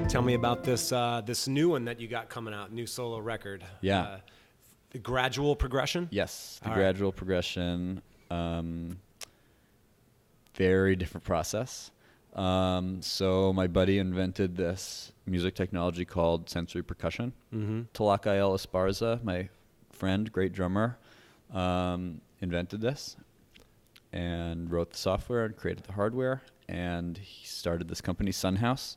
[SPEAKER 1] Tell me about this new one that you got coming out, new solo record.
[SPEAKER 2] Yeah.
[SPEAKER 1] The gradual progression?
[SPEAKER 2] Yes, the
[SPEAKER 1] All
[SPEAKER 2] gradual progression. Very different process. So my buddy invented this music technology called sensory percussion. Talakael Esparza, my friend, great drummer, invented this and wrote the software and created the hardware. And he started this company, Sunhouse,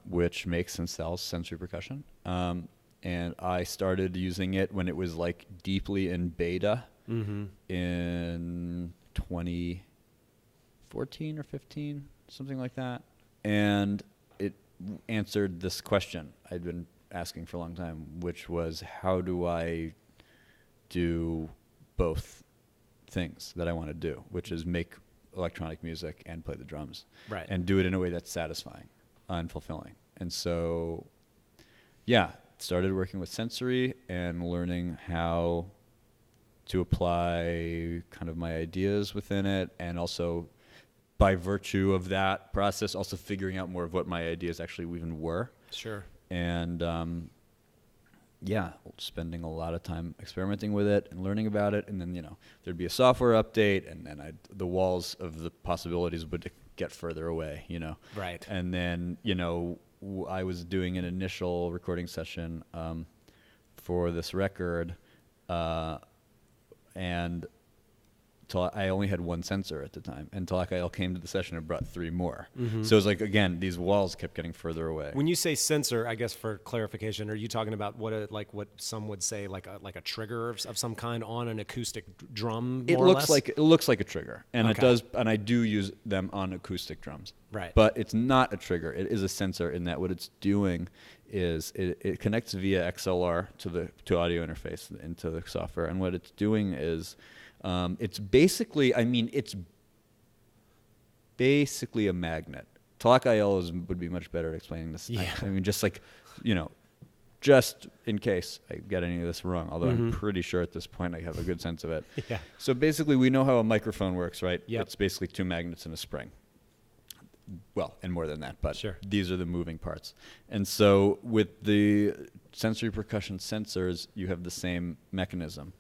[SPEAKER 2] which makes and sells sensory percussion. And I started using it when it was like deeply in beta in 2014 or 15, something like that. And it answered this question I'd been asking for a long time, which was, how do I do both things that I want to do, which is make electronic music and play the drums,
[SPEAKER 1] Right.
[SPEAKER 2] and do it in a way that's satisfying and fulfilling. And so, yeah, started working with sensory and learning how to apply kind of my ideas within it, and also by virtue of that process, also figuring out more of what my ideas actually even were.
[SPEAKER 1] Sure.
[SPEAKER 2] And yeah, spending a lot of time experimenting with it and learning about it. And then, there'd be a software update, and then the walls of the possibilities would get further away,
[SPEAKER 1] Right.
[SPEAKER 2] And then, I was doing an initial recording session for this record, and I only had one sensor at the time. And Talakael came to the session and brought 3 more. So it was like, again, these walls kept getting further away.
[SPEAKER 1] When you say sensor, I guess for clarification, are you talking about what some would say like a trigger of some kind on an acoustic drum?
[SPEAKER 2] It looks like a trigger, and it does, and I do use them on acoustic drums.
[SPEAKER 1] Right.
[SPEAKER 2] But it's not a trigger. It is a sensor in that what it's doing is it connects via XLR to audio interface into the software, and what it's doing is it's basically a magnet. Talakael would be much better at explaining this.
[SPEAKER 1] Yeah.
[SPEAKER 2] I mean, just like, just in case I get any of this wrong, although I'm pretty sure at this point I have a good sense of it.
[SPEAKER 1] Yeah.
[SPEAKER 2] So basically, we know how a microphone works, right?
[SPEAKER 1] Yep.
[SPEAKER 2] It's basically 2 magnets and a spring. Well, and more than that, but
[SPEAKER 1] sure.
[SPEAKER 2] These are the moving parts. And so with the sensory percussion sensors, you have the same mechanism,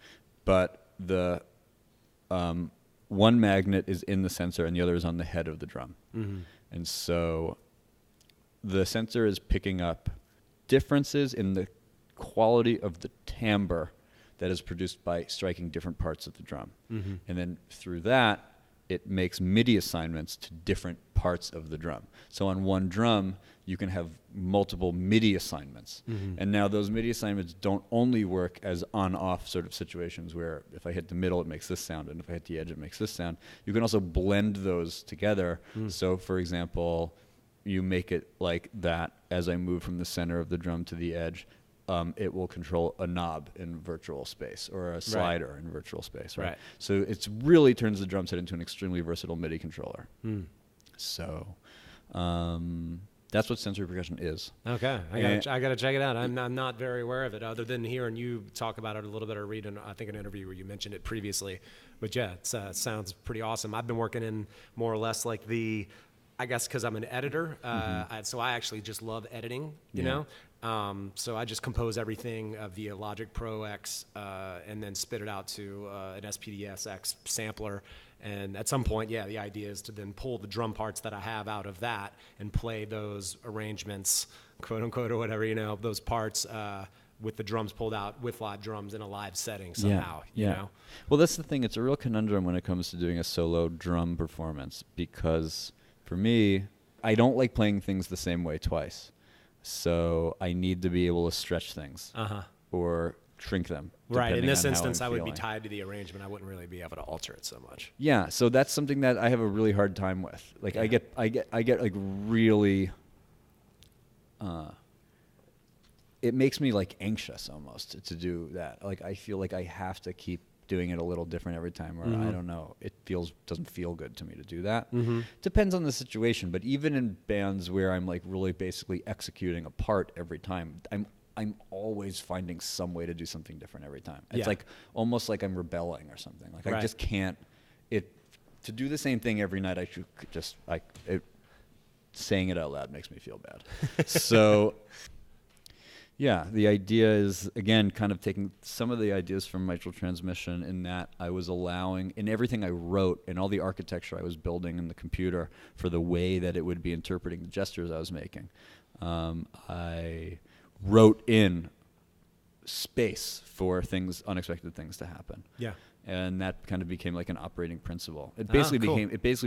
[SPEAKER 2] but the one magnet is in the sensor and the other is on the head of the drum. And so the sensor is picking up differences in the quality of the timbre that is produced by striking different parts of the drum. And then through that, it makes MIDI assignments to different parts of the drum. So on one drum, you can have multiple MIDI assignments. And now those MIDI assignments don't only work as on-off sort of situations where if I hit the middle, it makes this sound, and if I hit the edge, it makes this sound. You can also blend those together. So for example, you make it like that as I move from the center of the drum to the edge. It will control a knob in virtual space or a slider in virtual space, right? So it really turns the drum set into an extremely versatile MIDI controller. So that's what sensory percussion is.
[SPEAKER 1] Okay, I gotta check it out. I'm not very aware of it, other than hearing you talk about it a little bit or read I think an interview where you mentioned it previously. But yeah, it sounds pretty awesome. I've been working in more or less like I guess because I'm an editor, so I actually just love editing, you know? So I just compose everything via Logic Pro X and then spit it out to an SPDS-X sampler. And at some point, the idea is to then pull the drum parts that I have out of that and play those arrangements, quote unquote, or whatever, those parts with the drums pulled out with live drums in a live setting somehow, you know?
[SPEAKER 2] Well, that's the thing. It's a real conundrum when it comes to doing a solo drum performance because for me, I don't like playing things the same way twice. So I need to be able to stretch things or shrink them.
[SPEAKER 1] Right. In this instance, I would be tied to the arrangement. I wouldn't really be able to alter it so much.
[SPEAKER 2] Yeah. So that's something that I have a really hard time with. Like I get like really, it makes me like anxious almost to do that. Like I feel like I have to keep doing it a little different every time, or I don't know, it doesn't feel good to me to do that. Depends on the situation, but even in bands where I'm like really basically executing a part every time, I'm always finding some way to do something different every time. It's like almost like I'm rebelling or something. Like I just can't to do the same thing every night. I should just saying it out loud makes me feel bad. So yeah, the idea is, again, kind of taking some of the ideas from Mitral Transmission in that I was allowing, in everything I wrote, and all the architecture I was building in the computer for the way that it would be interpreting the gestures I was making, I wrote in space for unexpected things to happen. Yeah. And that kind of became like an operating principle. It basically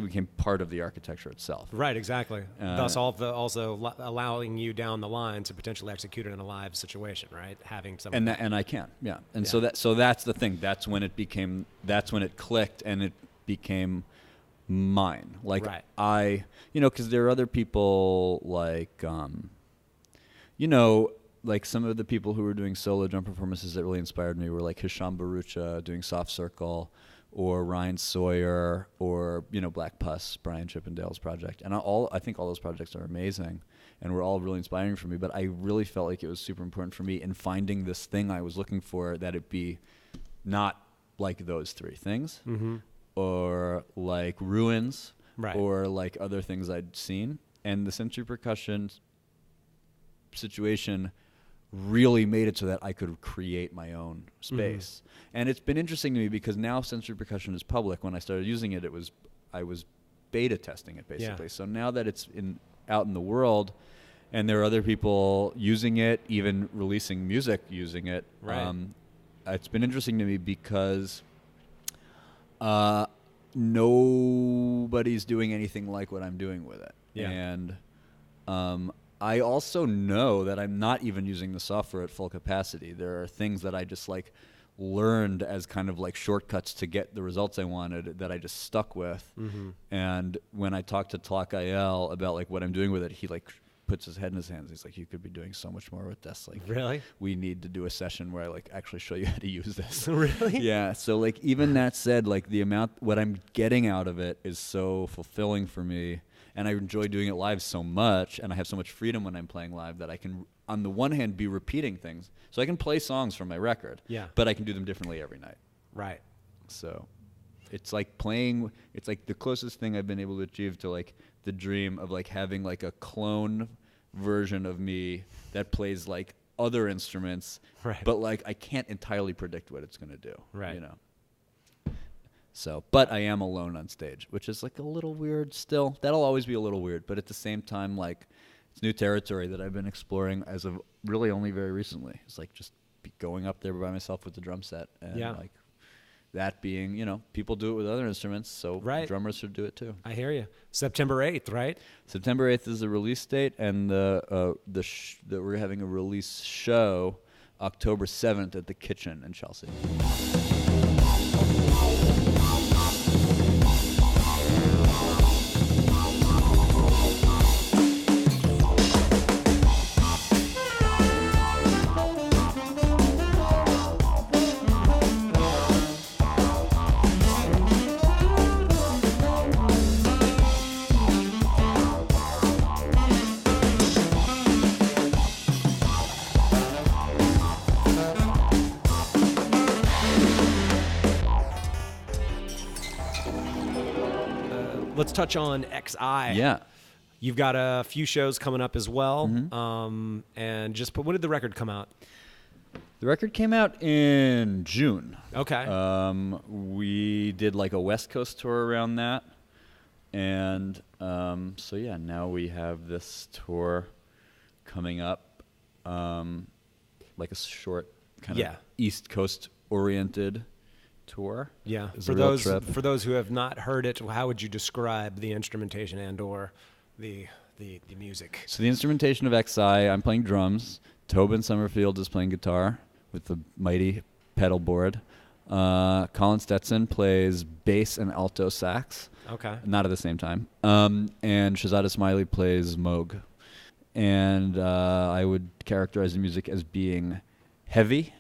[SPEAKER 2] became part of the architecture itself.
[SPEAKER 1] Right, exactly. Thus, also allowing you down the line to potentially execute it in a live situation, right? Having some.
[SPEAKER 2] And I can, yeah. And so that's the thing. That's when it clicked, and it became mine. Like because there are other people like, like some of the people who were doing solo drum performances that really inspired me were like Hisham Barucha doing Soft Circle, or Ryan Sawyer, or Black Pus, Brian Chippendale's project. And I think all those projects are amazing and were all really inspiring for me. But I really felt like it was super important for me in finding this thing I was looking for, that it be not like those 3 things, or like Ruins, or like other things I'd seen. And the sensory percussion situation really made it so that I could create my own space. And it's been interesting to me because now sensory percussion is public. When I started using it, I was beta testing it basically. So now that it's out in the world, and there are other people using it, even releasing music using it, it's been interesting to me because nobody's doing anything like what I'm doing with it.
[SPEAKER 1] Yeah.
[SPEAKER 2] And I also know that I'm not even using the software at full capacity. There are things that I just like learned as kind of like shortcuts to get the results I wanted that I just stuck with.
[SPEAKER 1] Mm-hmm.
[SPEAKER 2] And when I talked to Tlakael about like what I'm doing with it, he like puts his head in his hands. He's like, you could be doing so much more with this. Like,
[SPEAKER 1] really?
[SPEAKER 2] We need to do a session where I like actually show you how to use this.
[SPEAKER 1] Really?
[SPEAKER 2] Yeah. So like even that said, like the amount, what I'm getting out of it is so fulfilling for me. And I enjoy doing it live so much, and I have so much freedom when I'm playing live that I can, on the one hand, be repeating things. So I can play songs from my record, but I can do them differently every night.
[SPEAKER 1] Right.
[SPEAKER 2] So it's like playing, it's like the closest thing I've been able to achieve to like the dream of like having like a clone version of me that plays like other instruments, but like I can't entirely predict what it's going to do, you know? So, but I am alone on stage, which is like a little weird still. That'll always be a little weird, but at the same time, like it's new territory that I've been exploring as of really only very recently. It's like just going up there by myself with the drum set and like that being, you know, people do it with other instruments, so drummers should do it too.
[SPEAKER 1] I hear you. September 8th, right?
[SPEAKER 2] September 8th is the release date, and we're having a release show October 7th at the Kitchen in Chelsea.
[SPEAKER 1] Let's touch on Ex Eye.
[SPEAKER 2] Yeah.
[SPEAKER 1] You've got a few shows coming up as well.
[SPEAKER 2] Mm-hmm.
[SPEAKER 1] And just when did the record come out?
[SPEAKER 2] The record came out in June.
[SPEAKER 1] Okay.
[SPEAKER 2] We did like a West Coast tour around that. And so, yeah, now we have this tour coming up, like a short kind of East Coast oriented tour.
[SPEAKER 1] Yeah.
[SPEAKER 2] It's
[SPEAKER 1] For
[SPEAKER 2] a real
[SPEAKER 1] those
[SPEAKER 2] trip.
[SPEAKER 1] for those who have not heard it, how would you describe the instrumentation and or the music?
[SPEAKER 2] So the instrumentation of Ex Eye, I'm playing drums. Tobin Summerfield is playing guitar with the mighty pedal board. Colin Stetson plays bass and alto sax.
[SPEAKER 1] Okay.
[SPEAKER 2] Not at the same time. And Shahzada Smiley plays Moog. And I would characterize the music as being heavy,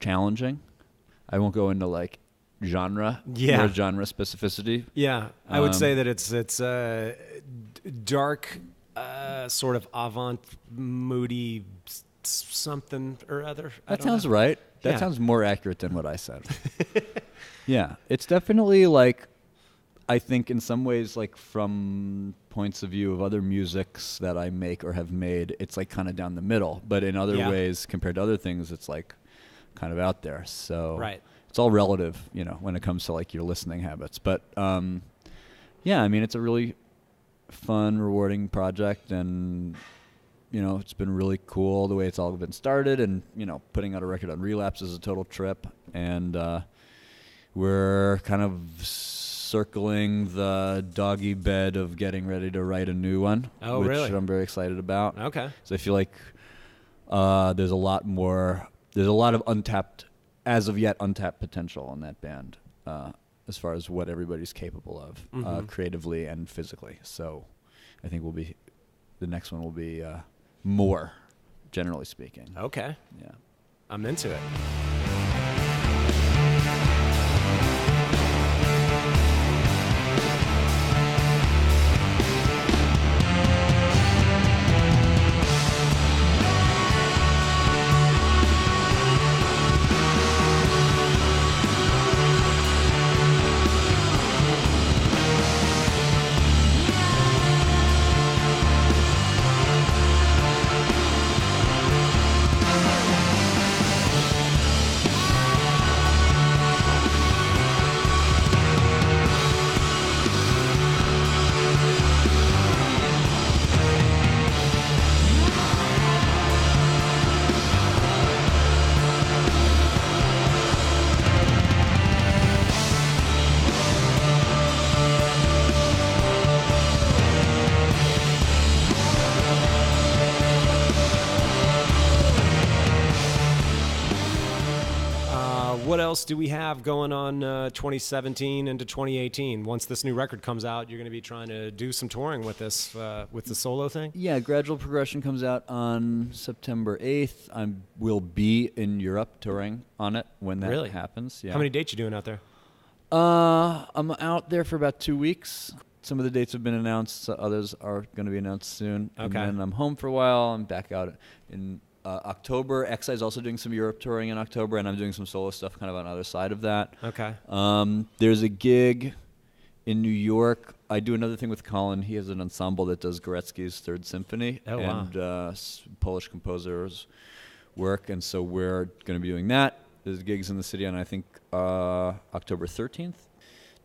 [SPEAKER 2] challenging. I won't go into like genre or genre specificity.
[SPEAKER 1] Yeah, I would say that it's dark, sort of avant, moody something or other.
[SPEAKER 2] That sounds right. That sounds more accurate than what I said. Yeah, it's definitely like, I think in some ways, like from points of view of other musics that I make or have made, it's like kind of down the middle. But in other ways, compared to other things, it's like kind of out there. So it's all relative, you know, when it comes to like your listening habits. But yeah, I mean, it's a really fun, rewarding project, and you know, it's been really cool the way it's all been started. And you know, putting out a record on Relapse is a total trip, and we're kind of circling the doggy bed of getting ready to write a new one.
[SPEAKER 1] Oh,
[SPEAKER 2] which
[SPEAKER 1] really?
[SPEAKER 2] I'm very excited about.
[SPEAKER 1] Okay.
[SPEAKER 2] So I feel like there's a lot of as of yet untapped potential in that band, as far as what everybody's capable of, creatively and physically. So I think the next one will be more, generally speaking.
[SPEAKER 1] Okay.
[SPEAKER 2] Yeah.
[SPEAKER 1] I'm into it. else do we have going on 2017 into 2018? Once this new record comes out, you're going to be trying to do some touring with this, with the solo thing?
[SPEAKER 2] Yeah, Gradual Progression comes out on September 8th. I will be in Europe touring on it when that happens. Yeah.
[SPEAKER 1] How many dates you doing out there?
[SPEAKER 2] I'm out there for about 2 weeks. Some of the dates have been announced. So others are going to be announced soon.
[SPEAKER 1] Okay.
[SPEAKER 2] And then I'm home for a while. I'm back out in October. Ex Eye is also doing some Europe touring in October, and I'm doing some solo stuff kind of on the other side of that.
[SPEAKER 1] Okay.
[SPEAKER 2] There's a gig in New York. I do another thing with Colin. He has an ensemble that does Gorecki's Third Symphony and Polish composers' work, and so we're going to be doing that. There's gigs in the city on, I think, October 13th.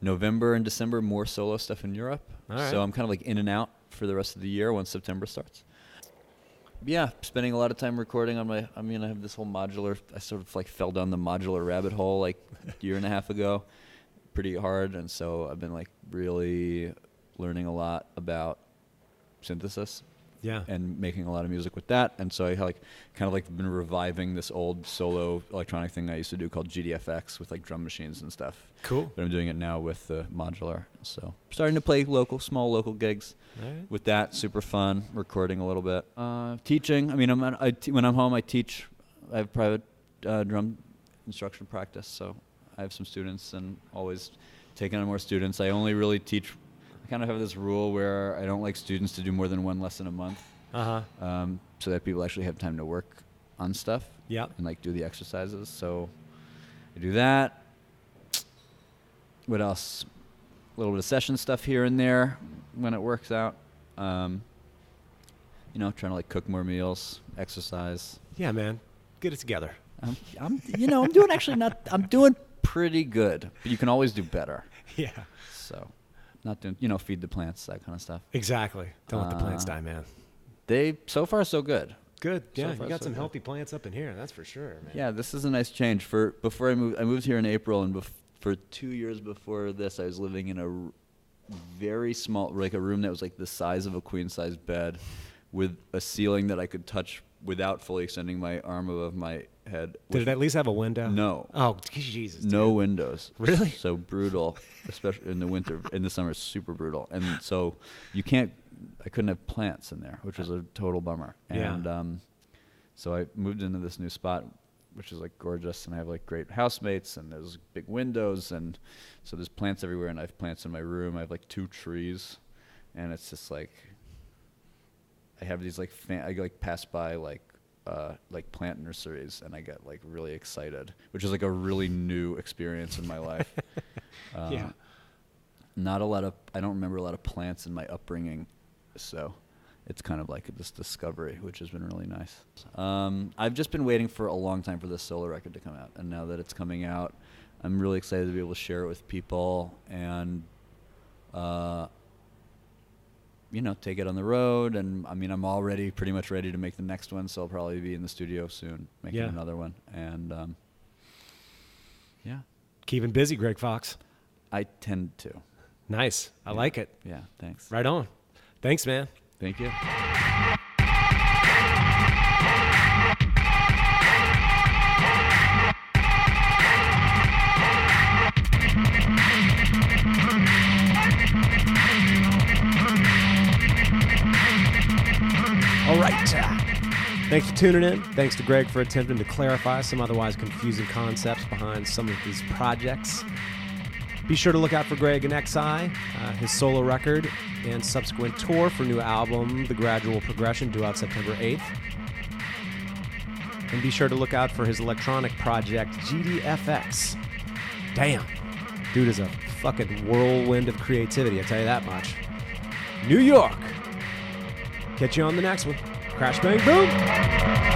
[SPEAKER 2] November and December, more solo stuff in Europe.
[SPEAKER 1] All right.
[SPEAKER 2] So I'm kind of like in and out for the rest of the year once September starts. Yeah, spending a lot of time recording on I have this whole modular, I sort of like fell down the modular rabbit hole like a year and a half ago, pretty hard. And so I've been like really learning a lot about synthesis.
[SPEAKER 1] Yeah.
[SPEAKER 2] And making a lot of music with that. And so I been reviving this old solo electronic thing I used to do called GDFX with like drum machines and stuff.
[SPEAKER 1] Cool.
[SPEAKER 2] But I'm doing it now with the modular. So starting to play small local gigs with that. Super fun. Recording a little bit. Teaching. I mean, when I'm home, I teach. I have private drum instruction practice. So I have some students and always taking on more students. I only really teach. Kind of have this rule where I don't like students to do more than one lesson a month, so that people actually have time to work on stuff and like do the exercises. So I do that. What else? A little bit of session stuff here and there when it works out. Trying to like cook more meals, exercise.
[SPEAKER 1] Yeah, man, get it together.
[SPEAKER 2] I'm doing pretty good, but you can always do better.
[SPEAKER 1] Yeah.
[SPEAKER 2] So. Not doing, feed the plants, that kind of stuff.
[SPEAKER 1] Exactly. Don't let the plants die, man.
[SPEAKER 2] They, so far, so good.
[SPEAKER 1] Good. Yeah,
[SPEAKER 2] so
[SPEAKER 1] you got some healthy plants up in here. That's for sure, man.
[SPEAKER 2] Yeah, this is a nice change. Before I moved here in April, and for 2 years before this, I was living in a very small, like a room that was like the size of a queen-size bed with a ceiling that I could touch without fully extending my arm above my head.
[SPEAKER 1] Did it at least have a window?
[SPEAKER 2] No.
[SPEAKER 1] Oh, Jesus.
[SPEAKER 2] No
[SPEAKER 1] dude.
[SPEAKER 2] windows.
[SPEAKER 1] Really?
[SPEAKER 2] So brutal, especially in the winter. In the summer, it's super brutal. And so I couldn't have plants in there, which was a total bummer. And so I moved into this new spot, which is like gorgeous, and I have like great housemates, and there's big windows, and so there's plants everywhere, and I have plants in my room. I have like 2 trees, and it's just like, I have these like I like pass by like plant nurseries, and I get like really excited, which is like a really new experience in my life.
[SPEAKER 1] Yeah.
[SPEAKER 2] I don't remember a lot of plants in my upbringing, so it's kind of like this discovery, which has been really nice. I've just been waiting for a long time for this solo record to come out, and now that it's coming out, I'm really excited to be able to share it with people and take it on the road. And I mean, I'm already pretty much ready to make the next one, so I'll probably be in the studio soon making another one. And
[SPEAKER 1] Keeping busy, Greg Fox.
[SPEAKER 2] I tend to.
[SPEAKER 1] Nice. I like it.
[SPEAKER 2] Yeah, thanks.
[SPEAKER 1] Right on. Thanks, man.
[SPEAKER 2] Thank you.
[SPEAKER 1] All right. Thanks for tuning in. Thanks to Greg for attempting to clarify some otherwise confusing concepts behind some of his projects. Be sure to look out for Greg and Ex Eye, his solo record, and subsequent tour for new album, The Gradual Progression, due out September 8th. And be sure to look out for his electronic project, GDFX. Damn. Dude is a fucking whirlwind of creativity, I'll tell you that much. New York. Catch you on the next one. Crash, bang, boom.